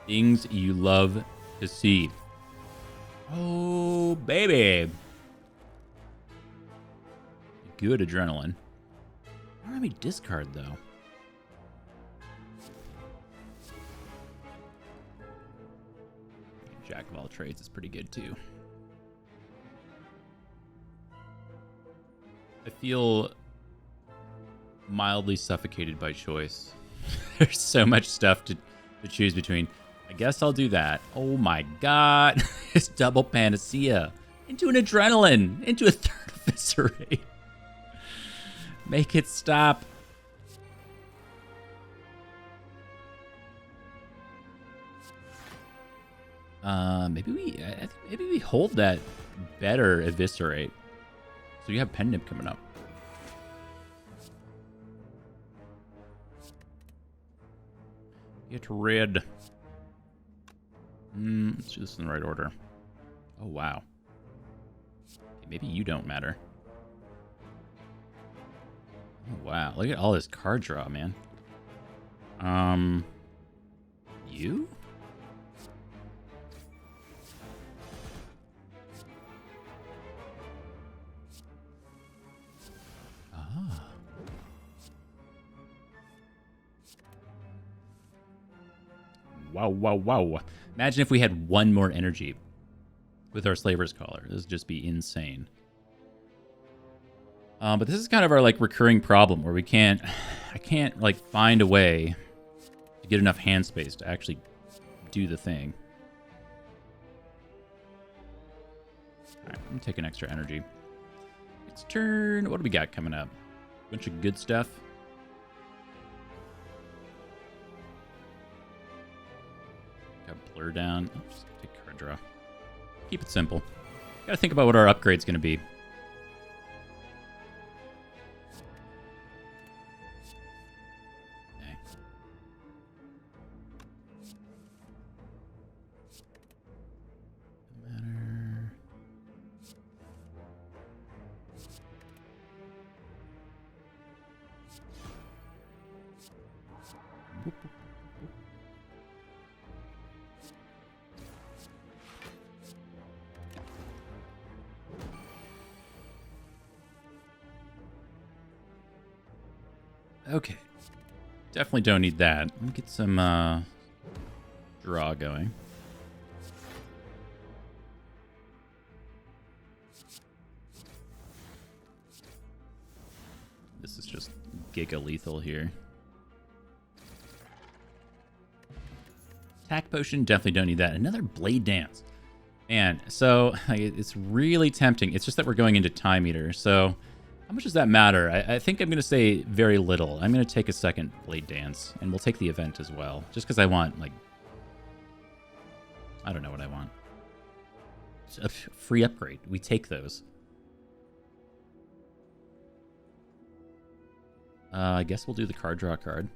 Things you love to see. Oh, baby. Good adrenaline. I don't have any discard, though. Jack of all trades is pretty good, too. I feel mildly suffocated by choice. There's so much stuff to choose between. I guess I'll do that. Oh my god. It's double panacea. Into an adrenaline. Into a third eviscerate. Make it stop. Maybe we hold that better eviscerate. So you have pen nip coming up. Get rid. Let's do this in the right order. Oh, wow. Okay, maybe you don't matter. Oh, wow. Look at all this card draw, man. You? Ah. Wow, wow, wow. Imagine if we had one more energy with our Slaver's Collar. This would just be insane. But this is kind of our, like, recurring problem where I can't, like, find a way to get enough hand space to actually do the thing. Alright, I'm gonna take an extra energy. It's turn. What do we got coming up? Bunch of good stuff. Blur down. Oh, just take card draw. Keep it simple. Gotta think about what our upgrade's gonna be. Okay. No matter. Whoop, whoop. Okay. Definitely don't need that. Let me get some draw going. This is just giga lethal here. Attack potion, definitely don't need that. Another blade dance. Man, so it's really tempting. It's just that we're going into time eater, so how much does that matter? I think I'm going to say very little. I'm going to take a second blade dance, and we'll take the event as well. Just because I want, like... I don't know what I want. It's a free upgrade. We take those. I guess we'll do the card draw card.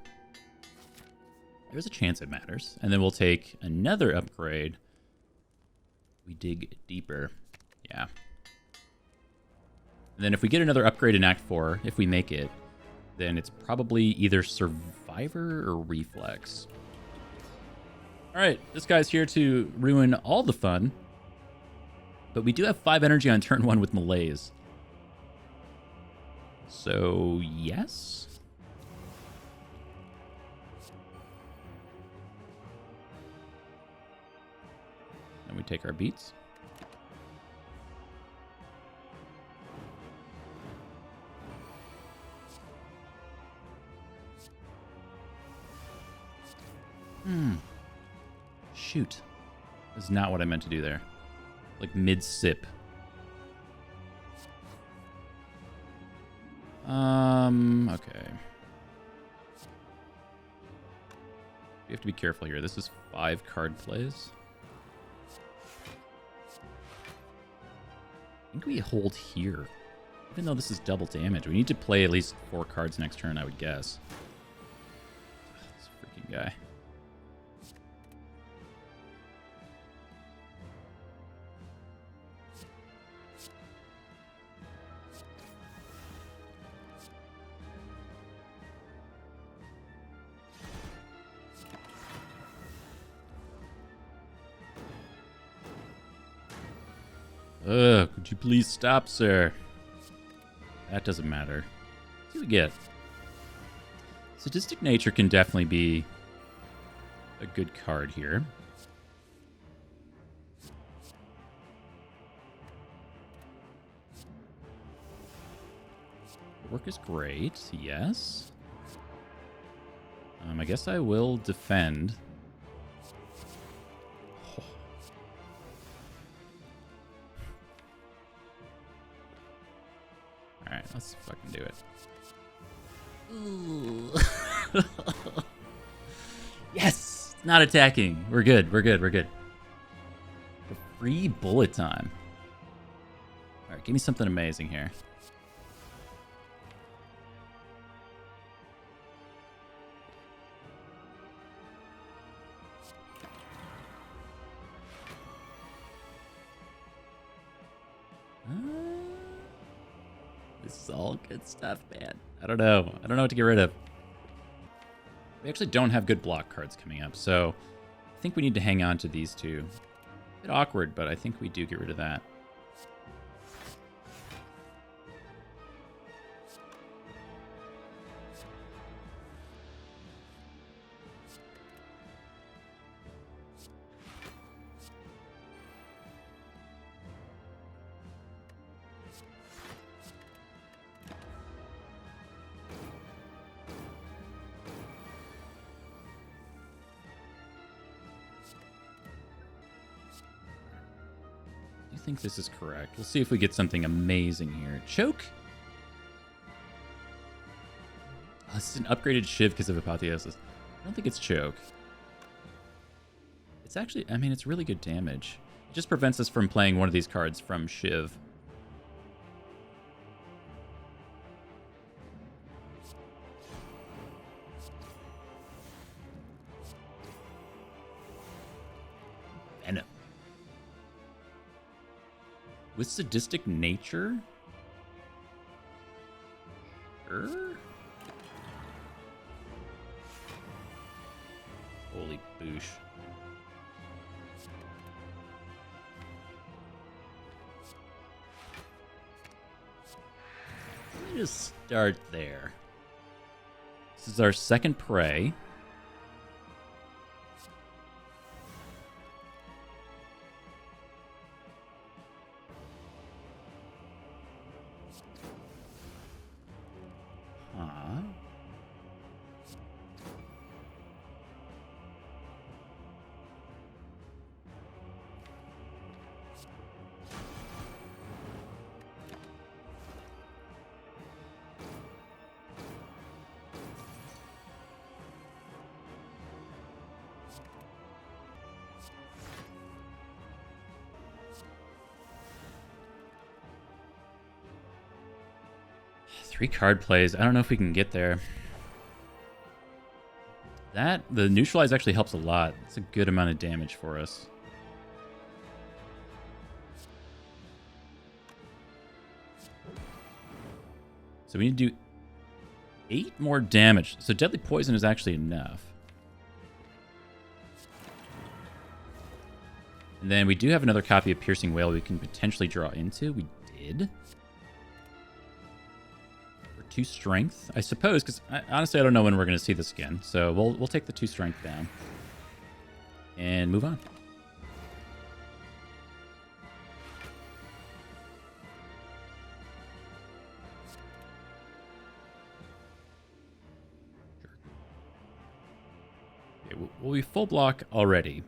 There's a chance it matters. And then we'll take another upgrade. We dig deeper. Yeah. And then if we get another upgrade in Act 4, if we make it, then it's probably either Survivor or Reflex. Alright, this guy's here to ruin all the fun. But we do have 5 energy on turn 1 with Malaise. So, yes? And we take our beats. Shoot. That's not what I meant to do there. Like mid-sip. Okay. We have to be careful here. This is 5 card plays. I think we hold here. Even though this is double damage, we need to play at least 4 cards next turn, I would guess. This freaking guy. Ugh, could you please stop, sir? That doesn't matter. Let's see what we get. Sadistic Nature can definitely be a good card here. Work is great, yes. I guess I will defend. Alright, let's fucking do it. Yes! Not attacking. We're good, we're good, we're good. The free bullet time. Alright, give me something amazing here. This is all good stuff, man. I don't know. I don't know what to get rid of. We actually don't have good block cards coming up, so I think we need to hang on to these two. A bit awkward, but I think we do get rid of that. I think this is correct. We'll see if we get something amazing here. Choke? Oh, this is an upgraded Shiv because of Apotheosis. I don't think it's Choke. It's actually, I mean, it's really good damage. It just prevents us from playing one of these cards from Shiv. Venom. With Sadistic Nature? Sure. Holy boosh. Let me just start there. This is our second prey. Three card plays. I don't know if we can get there. The neutralize actually helps a lot. It's a good amount of damage for us. So we need to do 8 more damage. So Deadly Poison is actually enough. And then we do have another copy of Piercing Wail we can potentially draw into. We did. 2 strength, I suppose, because honestly I don't know when we're going to see this again. So we'll take the 2 strength down and move on. Sure. Okay, we'll be full block already.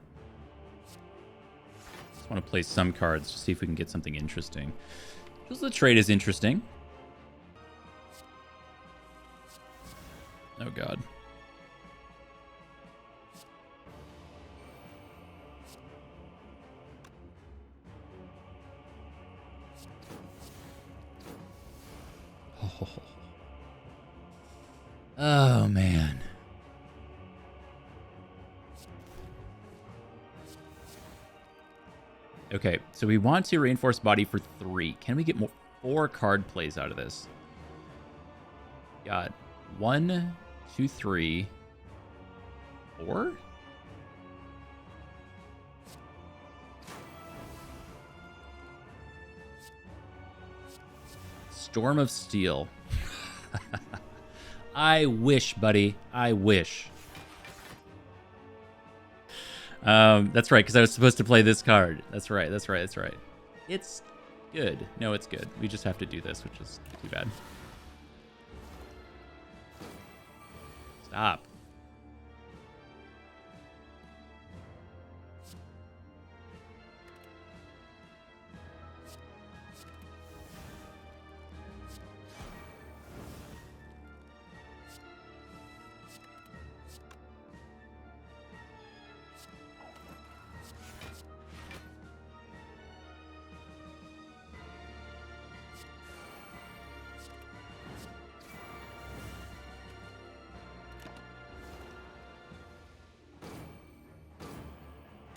Just want to play some cards to see if we can get something interesting. Just the trade is interesting. Oh, God. Oh, man. Okay, so we want to reinforce body for 3. Can we get 4 card plays out of this? Got 1, 2, 3, 4? Storm of Steel. I wish, buddy. I wish. That's right, because I was supposed to play this card. That's right, that's right, that's right. It's good. No, it's good. We just have to do this, which is too bad. Stop.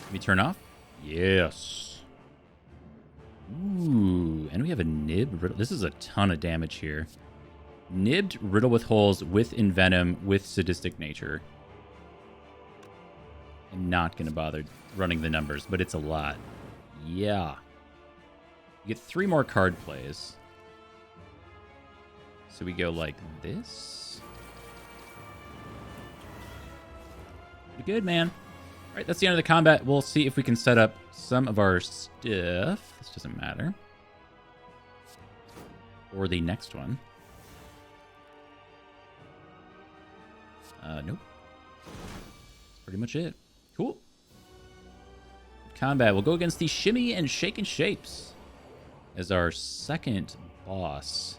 Can we turn off? Yes. Ooh, and we have a nib riddle. This is a ton of damage here. Nibbed riddle with holes with envenom with sadistic nature. I'm not going to bother running the numbers, but it's a lot. Yeah. You get 3 more card plays. So we go like this. Pretty good, man. All right, that's the end of the combat. We'll see if we can set up some of our stuff. This doesn't matter. Or the next one. Nope. That's pretty much it. Cool. Combat. We'll go against the Shimmy and Shaken Shapes as our second boss.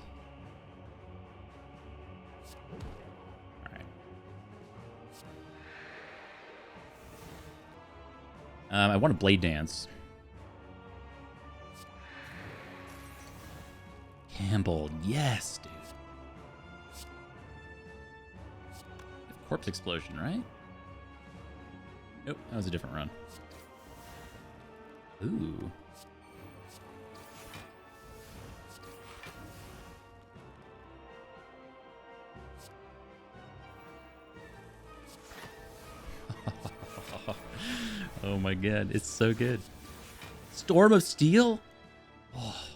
I want to Blade Dance. Campbell, yes, dude. Corpse Explosion, right? Nope, that was a different run. Ooh. Oh my god, it's so good. Storm of Steel? Oh,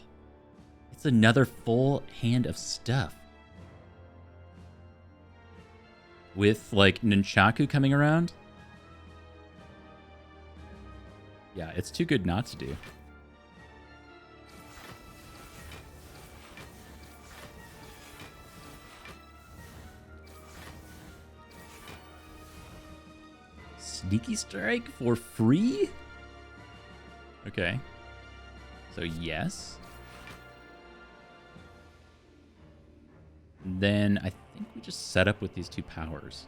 it's another full hand of stuff. With, like, Nunchaku coming around? Yeah, it's too good not to do. Sneaky Strike for free? Okay. So, yes. Then I think we just set up with these 2 powers.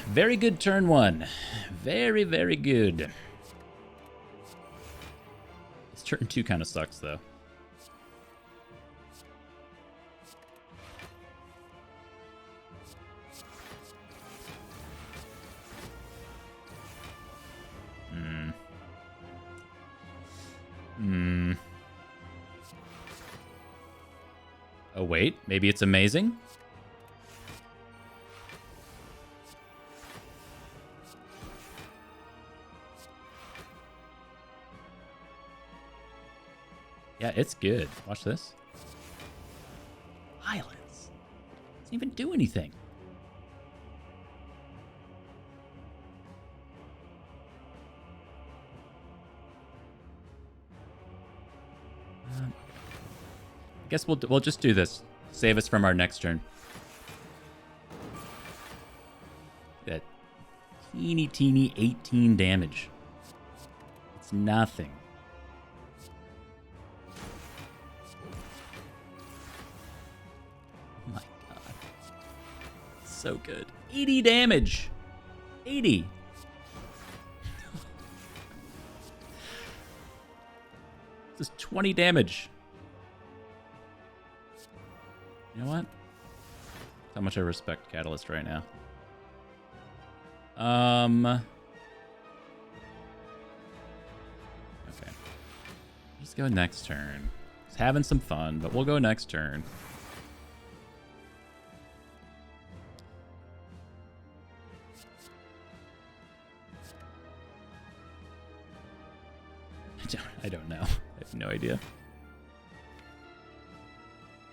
Very good turn 1. Very, very good. This turn 2 kind of sucks, though. Oh, wait. Maybe it's amazing? Yeah, it's good. Watch this. Violence. Doesn't even do anything. I guess we'll just do this. Save us from our next turn. That teeny 18 damage. It's nothing. Oh my god. So good. 80 damage. 80. Does 20 damage. You know what? How much I respect Catalyst right now. Okay. Let's go next turn. Just having some fun, but we'll go next turn. I don't know. I have no idea.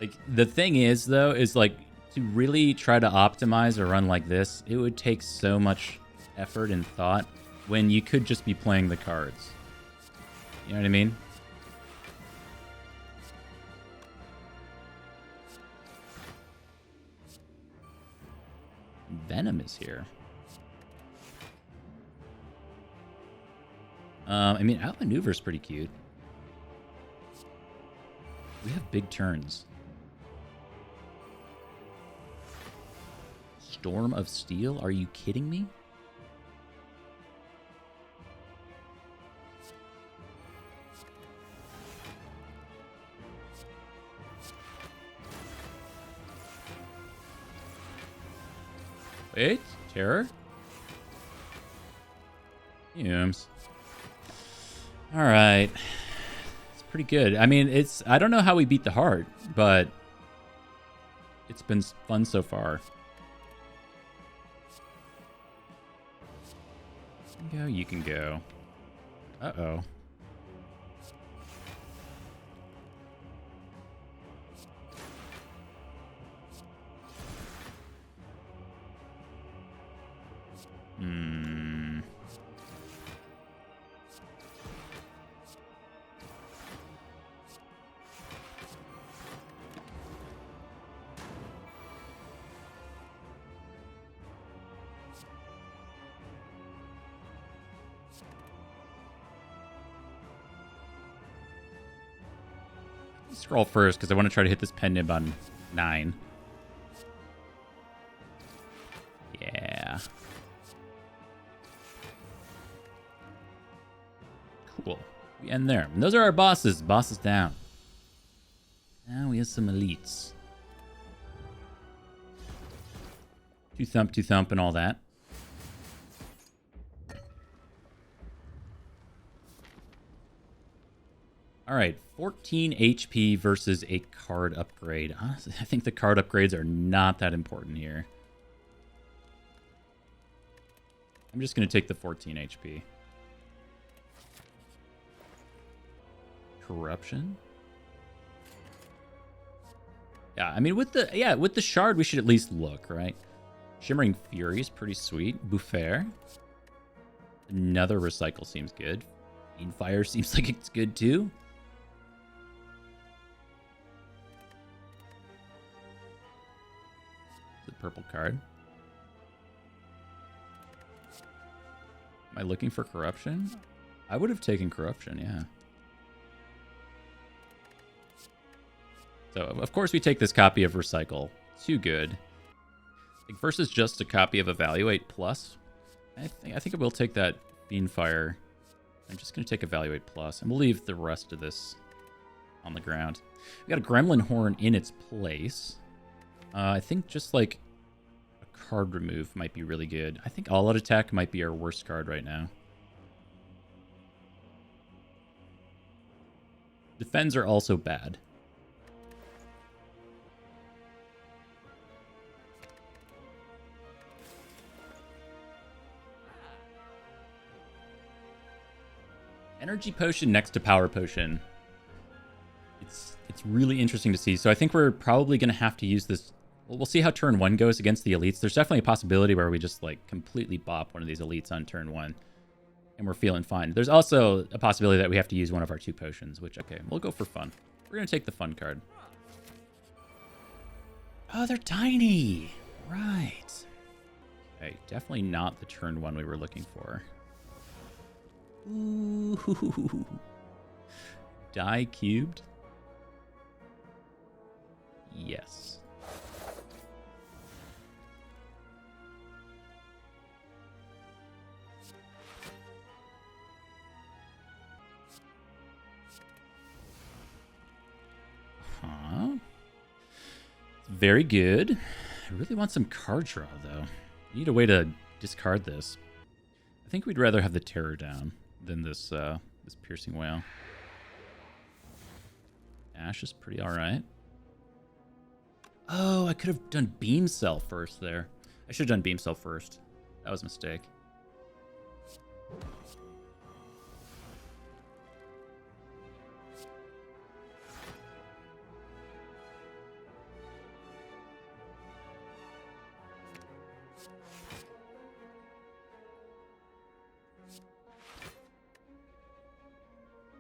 Like, the thing is, though, is like to really try to optimize a run like this, it would take so much effort and thought when you could just be playing the cards. You know what I mean? Venom is here. I mean, Outmaneuver's pretty cute. We have big turns. Storm of Steel? Are you kidding me? Wait, Terror? Fumes. Alright. It's pretty good. I mean, I don't know how we beat the heart, but it's been fun so far. Go, you can go. Uh-oh. Scroll first because I want to try to hit this pen nib on 9. Yeah. Cool. We end there. And those are our bosses. Bosses down. Now we have some elites. Two thump, and all that. All right, 14 HP versus a card upgrade. Honestly, I think the card upgrades are not that important here. I'm just going to take the 14 HP. Corruption? Yeah, I mean, with the shard, we should at least look, right? Shimmering Fury is pretty sweet. Bouffaire. Another Recycle seems good. Fire seems like it's good, too. Purple card. Am I looking for Corruption? I would have taken Corruption, yeah. So, of course, we take this copy of Recycle. Too good. Like, versus just a copy of Evaluate Plus. I think I will take that Fiendfire. I'm just going to take Evaluate Plus, and we'll leave the rest of this on the ground. We got a Gremlin Horn in its place. I think just like card remove might be really good. I think all out attack might be our worst card right now. Defends are also bad. Energy Potion next to Power Potion. It's really interesting to see. So I think we're probably going to have to use this. We'll see how turn 1 goes against the elites. There's definitely a possibility where we just like completely bop one of these elites on turn 1 and we're feeling fine. There's also a possibility that we have to use one of our 2 potions, which, okay, we'll go for fun. We're going to take the fun card. Oh, they're tiny. Right. Okay, definitely not the turn 1 we were looking for. Ooh. Die cubed? Yes. very good. I really want some card draw, though. I need a way to discard this. I think we'd rather have the Terror down than this this Piercing Wail. Ash is pretty alright. Oh, I could have done Beam Cell first there. I should have done Beam Cell first. That was a mistake.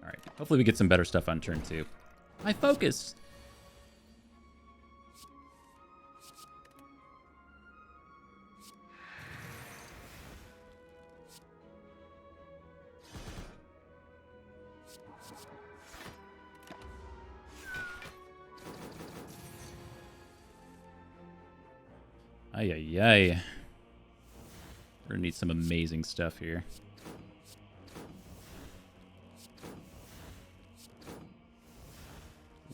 Alright, hopefully we get some better stuff on turn 2. My focus! Ay, ay, ay. We're gonna need some amazing stuff here.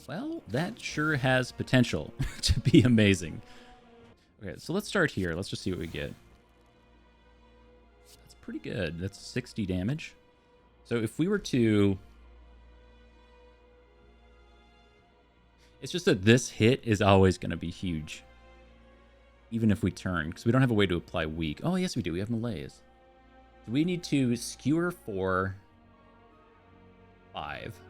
Well, that sure has potential to be amazing. Okay, so let's start here. Let's just see what we get. That's pretty good. That's 60 damage. So if we were to... It's just that this hit is always going to be huge. Even if we turn, because we don't have a way to apply weak. Oh, yes, we do. We have Malaise. So we need to skewer for 5.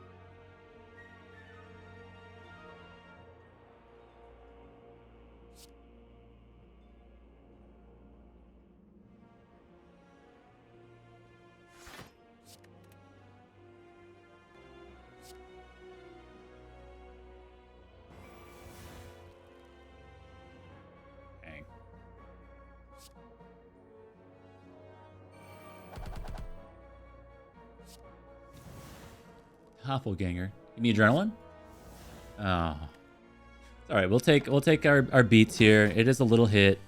Doppelganger. Give me adrenaline? Oh. Alright, we'll take our beats here. It is a little hit.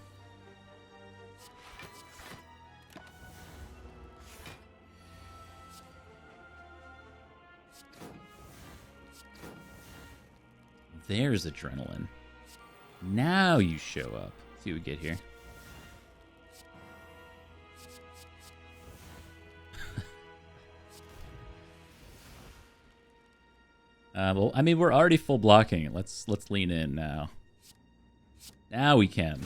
There's adrenaline. Now you show up. Let's see what we get here. Well, I mean, we're already full blocking. Let's lean in now. Now we can.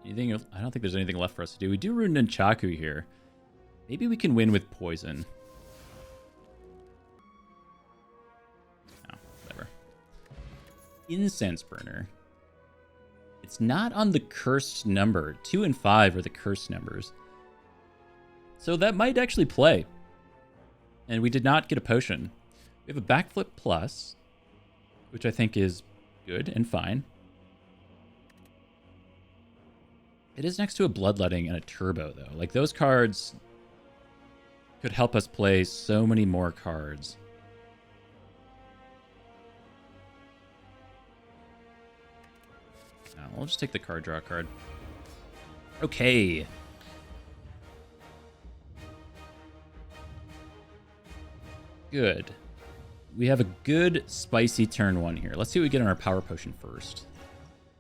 Anything else? I don't think there's anything left for us to do. We do Rune Nunchaku here. Maybe we can win with poison. Oh, whatever. Incense Burner. It's not on the cursed number. 2 and 5 are the cursed numbers. So that might actually play. And we did not get a potion. We have a backflip plus, which I think is good and fine. It is next to a bloodletting and a turbo, though. Like, those cards could help us play so many more cards. We'll just take the card draw card. Okay. Good. We have a good spicy turn 1 here. Let's see what we get on our power potion first.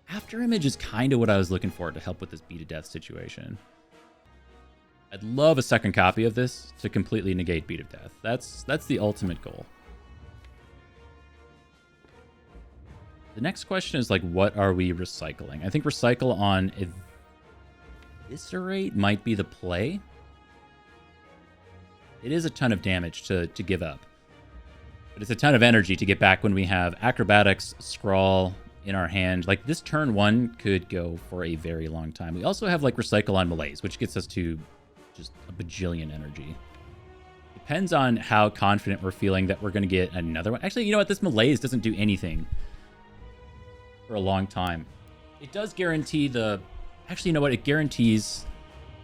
After Image is kind of what I was looking for to help with this beat to death situation. I'd love a second copy of this to completely negate beat of death. That's the ultimate goal. The next question is, like, what are we recycling? I think recycle on Eviscerate might be the play. It is a ton of damage to give up. But it's a ton of energy to get back when we have Acrobatics, Scrawl in our hand. Like, this turn 1 could go for a very long time. We also have, like, recycle on Malaise, which gets us to just a bajillion energy. Depends on how confident we're feeling that we're going to get another one. Actually, you know what? This Malaise doesn't do anything for a long time. It does guarantee the... Actually, you know what? It guarantees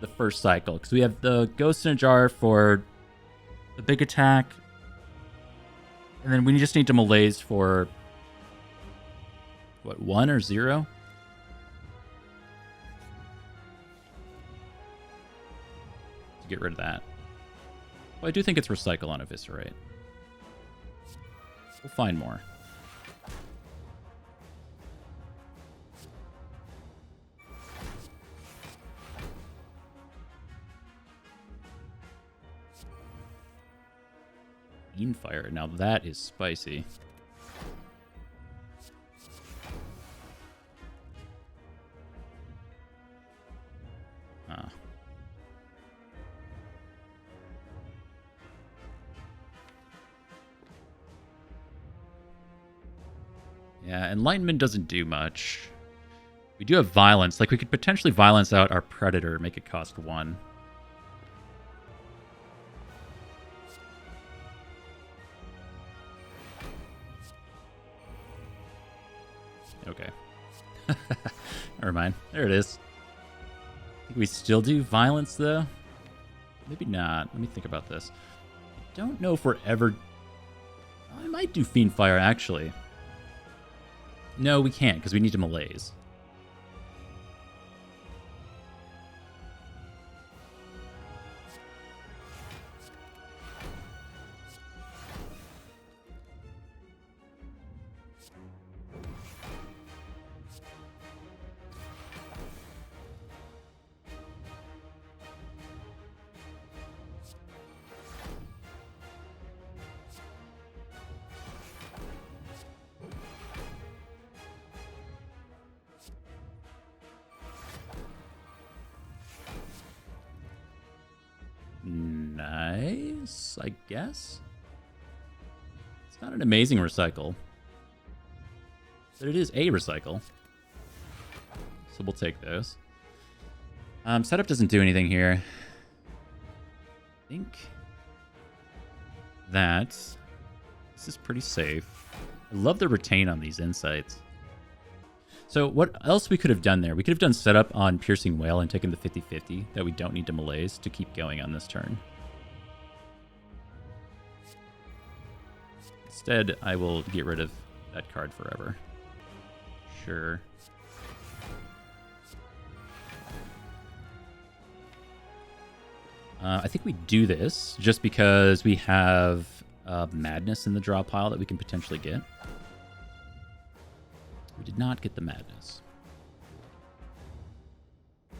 the first cycle, because we have the Ghost in a Jar for the big attack, and then we just need to Malaise for, what, 1 or 0? To get rid of that. Well, I do think it's recycle on Eviscerate. We'll find more. Fire. Now that is spicy. Ah. Yeah, Enlightenment doesn't do much. We do have Violence. Like, we could potentially Violence out our Predator, make it cost 1. Okay. Never mind. There it is. I think we still do Violence, though. Maybe not. Let me think about this. I don't know if we're ever... I might do Fiend Fire, actually. No, we can't, because we need to Malaise. Nice, I guess. It's not an amazing recycle, but it is a recycle. So we'll take those. Setup doesn't do anything here. I think that this is pretty safe. I love the retain on these insights. So what else we could have done there? We could have done setup on Piercing Whale and taken the 50-50 that we don't need to Malaise to keep going on this turn. Instead, I will get rid of that card forever. Sure. I think we do this just because we have Madness in the draw pile that we can potentially get. We did not get the Madness. All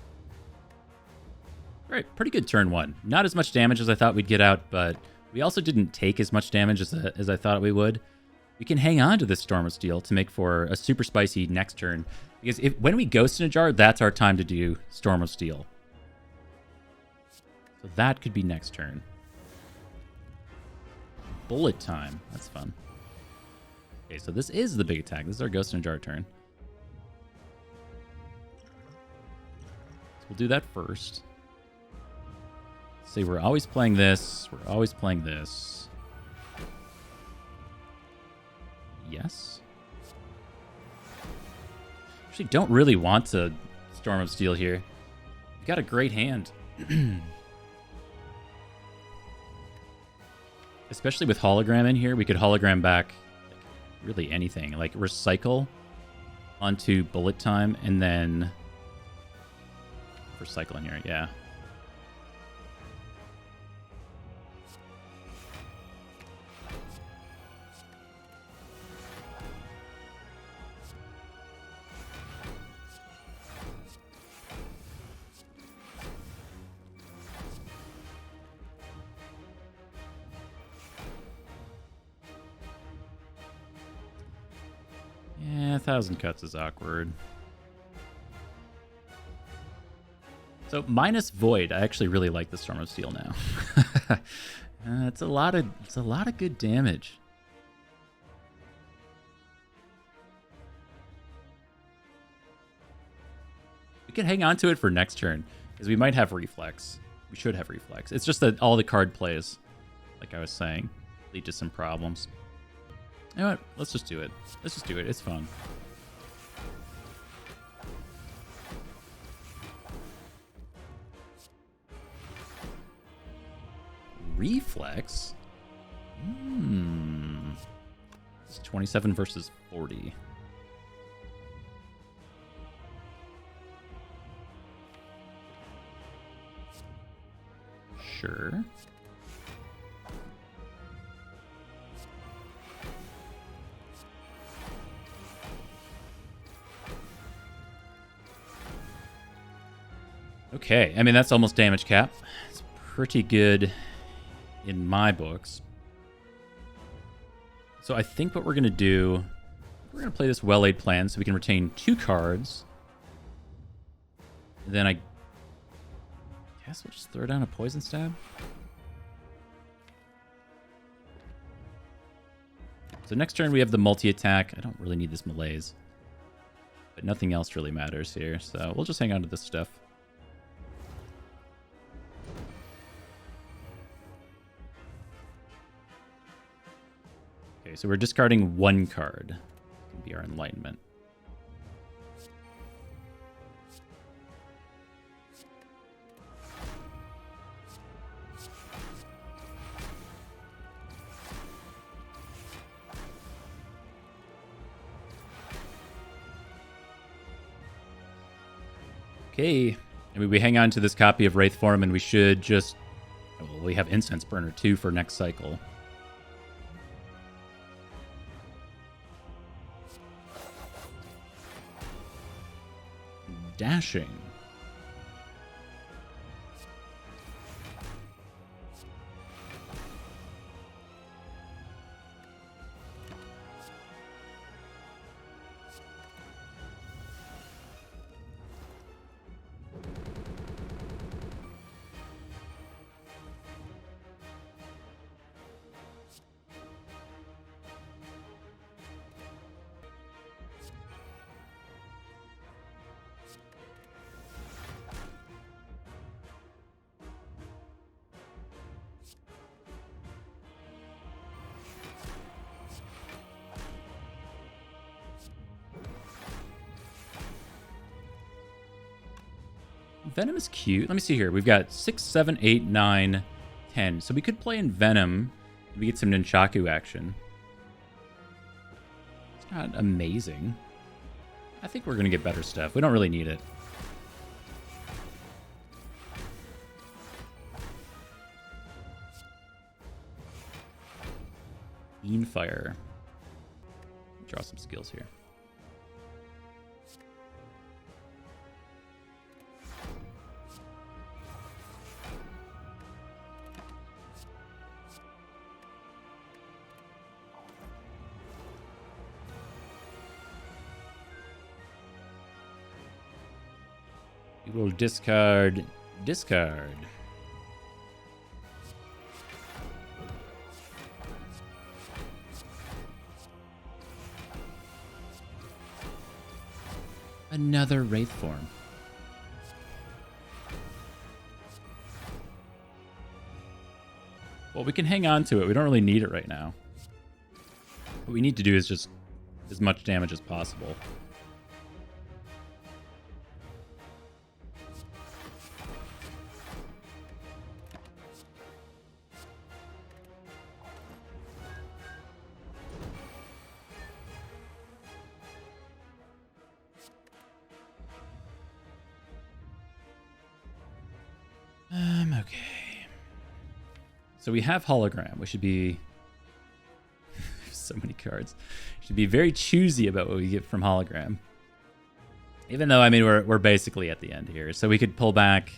right, pretty good turn 1. Not as much damage as I thought we'd get out, but we also didn't take as much damage as I thought we would. We can hang on to this Storm of Steel to make for a super spicy next turn. Because when we Ghost in a Jar, that's our time to do Storm of Steel. So that could be next turn. Bullet time. That's fun. Okay, so this is the big attack. This is our Ghost in a Jar turn. So we'll do that first. See, we're always playing this. We're always playing this. Yes. Actually, don't really want to Storm of Steel here. You've got a great hand. Especially with Hologram in here, we could Hologram back really anything. Like recycle onto Bullet Time and then recycle in here, yeah. Yeah, 1,000 cuts is awkward. So minus Void, I actually really like the Storm of Steel now. It's a lot of good damage. We can hang on to it for next turn because we might have Reflex. We should have Reflex. It's just that all the card plays, like I was saying, lead to some problems. You know what? Let's just do it. Let's just do it. It's fun. Reflex? It's 27 versus 40. Sure. Okay, I mean, that's almost damage cap. It's pretty good in my books. So I think what we're going to do, we're going to play this well-laid plan so we can retain 2 cards. And then I guess we'll just throw down a poison stab. So next turn we have the multi-attack. I don't really need this malaise. But nothing else really matters here, so we'll just hang on to this stuff. Okay, so we're discarding 1 card. Can be our Enlightenment. Okay, I mean, we hang on to this copy of Wraith Form, and we should just... Well, we have Incense Burner, too, for next cycle. Dashing. Venom is cute. Let me see here. We've got 6, 7, 8, 9, 10. So we could play in Venom if we get some Nunchaku action. It's not amazing. I think we're going to get better stuff. We don't really need it. Beanfire. Draw some skills here. We will discard. Another Wraith Form. Well, we can hang on to it. We don't really need it right now. What we need to do is just as much damage as possible. Okay. So we have hologram. We should be so many cards. We should be very choosy about what we get from hologram. Even though, I mean, we're basically at the end here. So we could pull back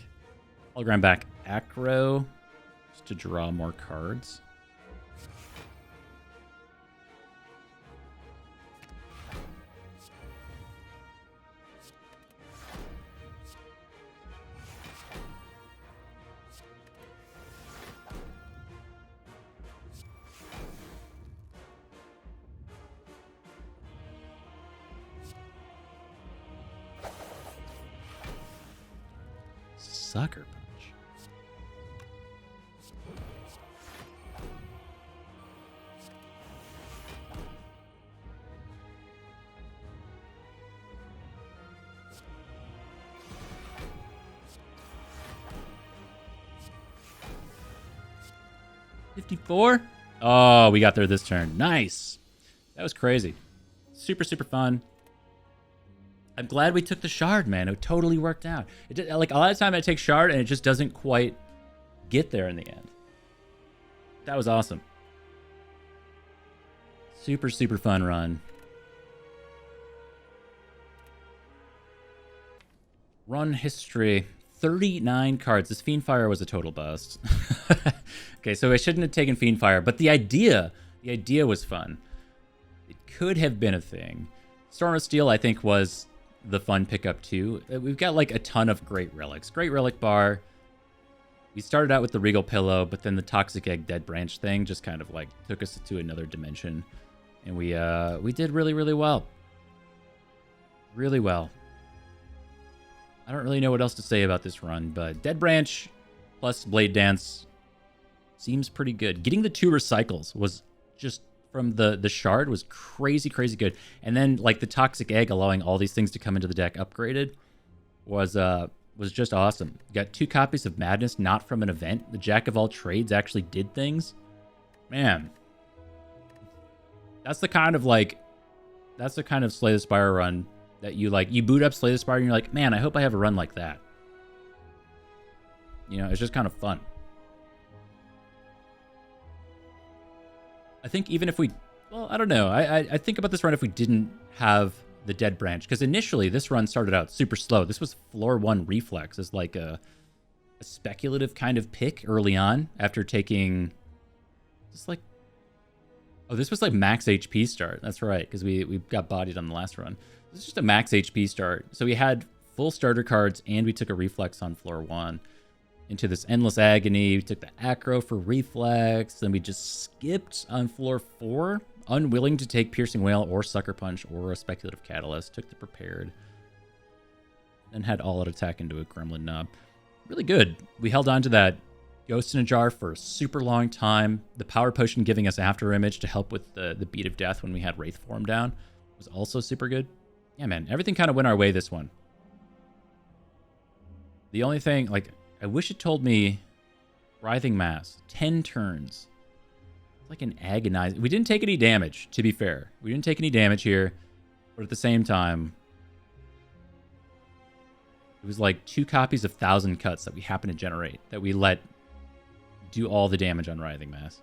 hologram back acro just to draw more cards. Sucker Punch. $54? Oh, we got there this turn. Nice. That was crazy. Super, super fun. I'm glad we took the shard, man. It totally worked out. Like, a lot of time I take shard and it just doesn't quite get there in the end. That was awesome. Super, super fun run. Run history 39 cards. This Fiendfire was a total bust. Okay, so I shouldn't have taken Fiendfire, but the idea was fun. It could have been a thing. Storm of Steel, I think, was the fun pickup too. We've got like a ton of great relics. Great relic bar. We started out with the Regal Pillow, but then the Toxic Egg Dead Branch thing just kind of like took us to another dimension. And we did really, really well. Really well. I don't really know what else to say about this run, but Dead Branch plus Blade Dance seems pretty good. Getting the 2 recycles was just from the shard was crazy, crazy good. And then like the Toxic Egg allowing all these things to come into the deck upgraded was just awesome. You got 2 copies of Madness, not from an event. The Jack of all trades actually did things. Man, that's the kind of Slay the Spire run that you boot up Slay the Spire and you're like, man, I hope I have a run like that. You know, it's just kind of fun. I think even if I don't know. I think about this run if we didn't have the Dead Branch, because initially this run started out super slow. This was floor 1 Reflex as like a speculative kind of pick early on after taking this was like max HP start. That's right, because we got bodied on the last run. This is just a max HP start. So we had full starter cards and we took a Reflex on floor 1 into this Endless Agony. We took the Acro for Reflex. Then we just skipped on floor 4, unwilling to take Piercing Wail or Sucker Punch or a Speculative Catalyst. Took the Prepared. Then had All-Out Attack into a Gremlin Knob. Really good. We held on to that Ghost in a Jar for a super long time. The Power Potion giving us After Image to help with the Beat of Death when we had Wraith Form down was also super good. Yeah, man, everything kind of went our way this one. The only thing, like, I wish it told me Writhing Mass, 10 turns. It's like an agonizing... We didn't take any damage, to be fair. We didn't take any damage here, but at the same time, it was like 2 copies of 1,000 Cuts that we happened to generate, that we let do all the damage on Writhing Mass.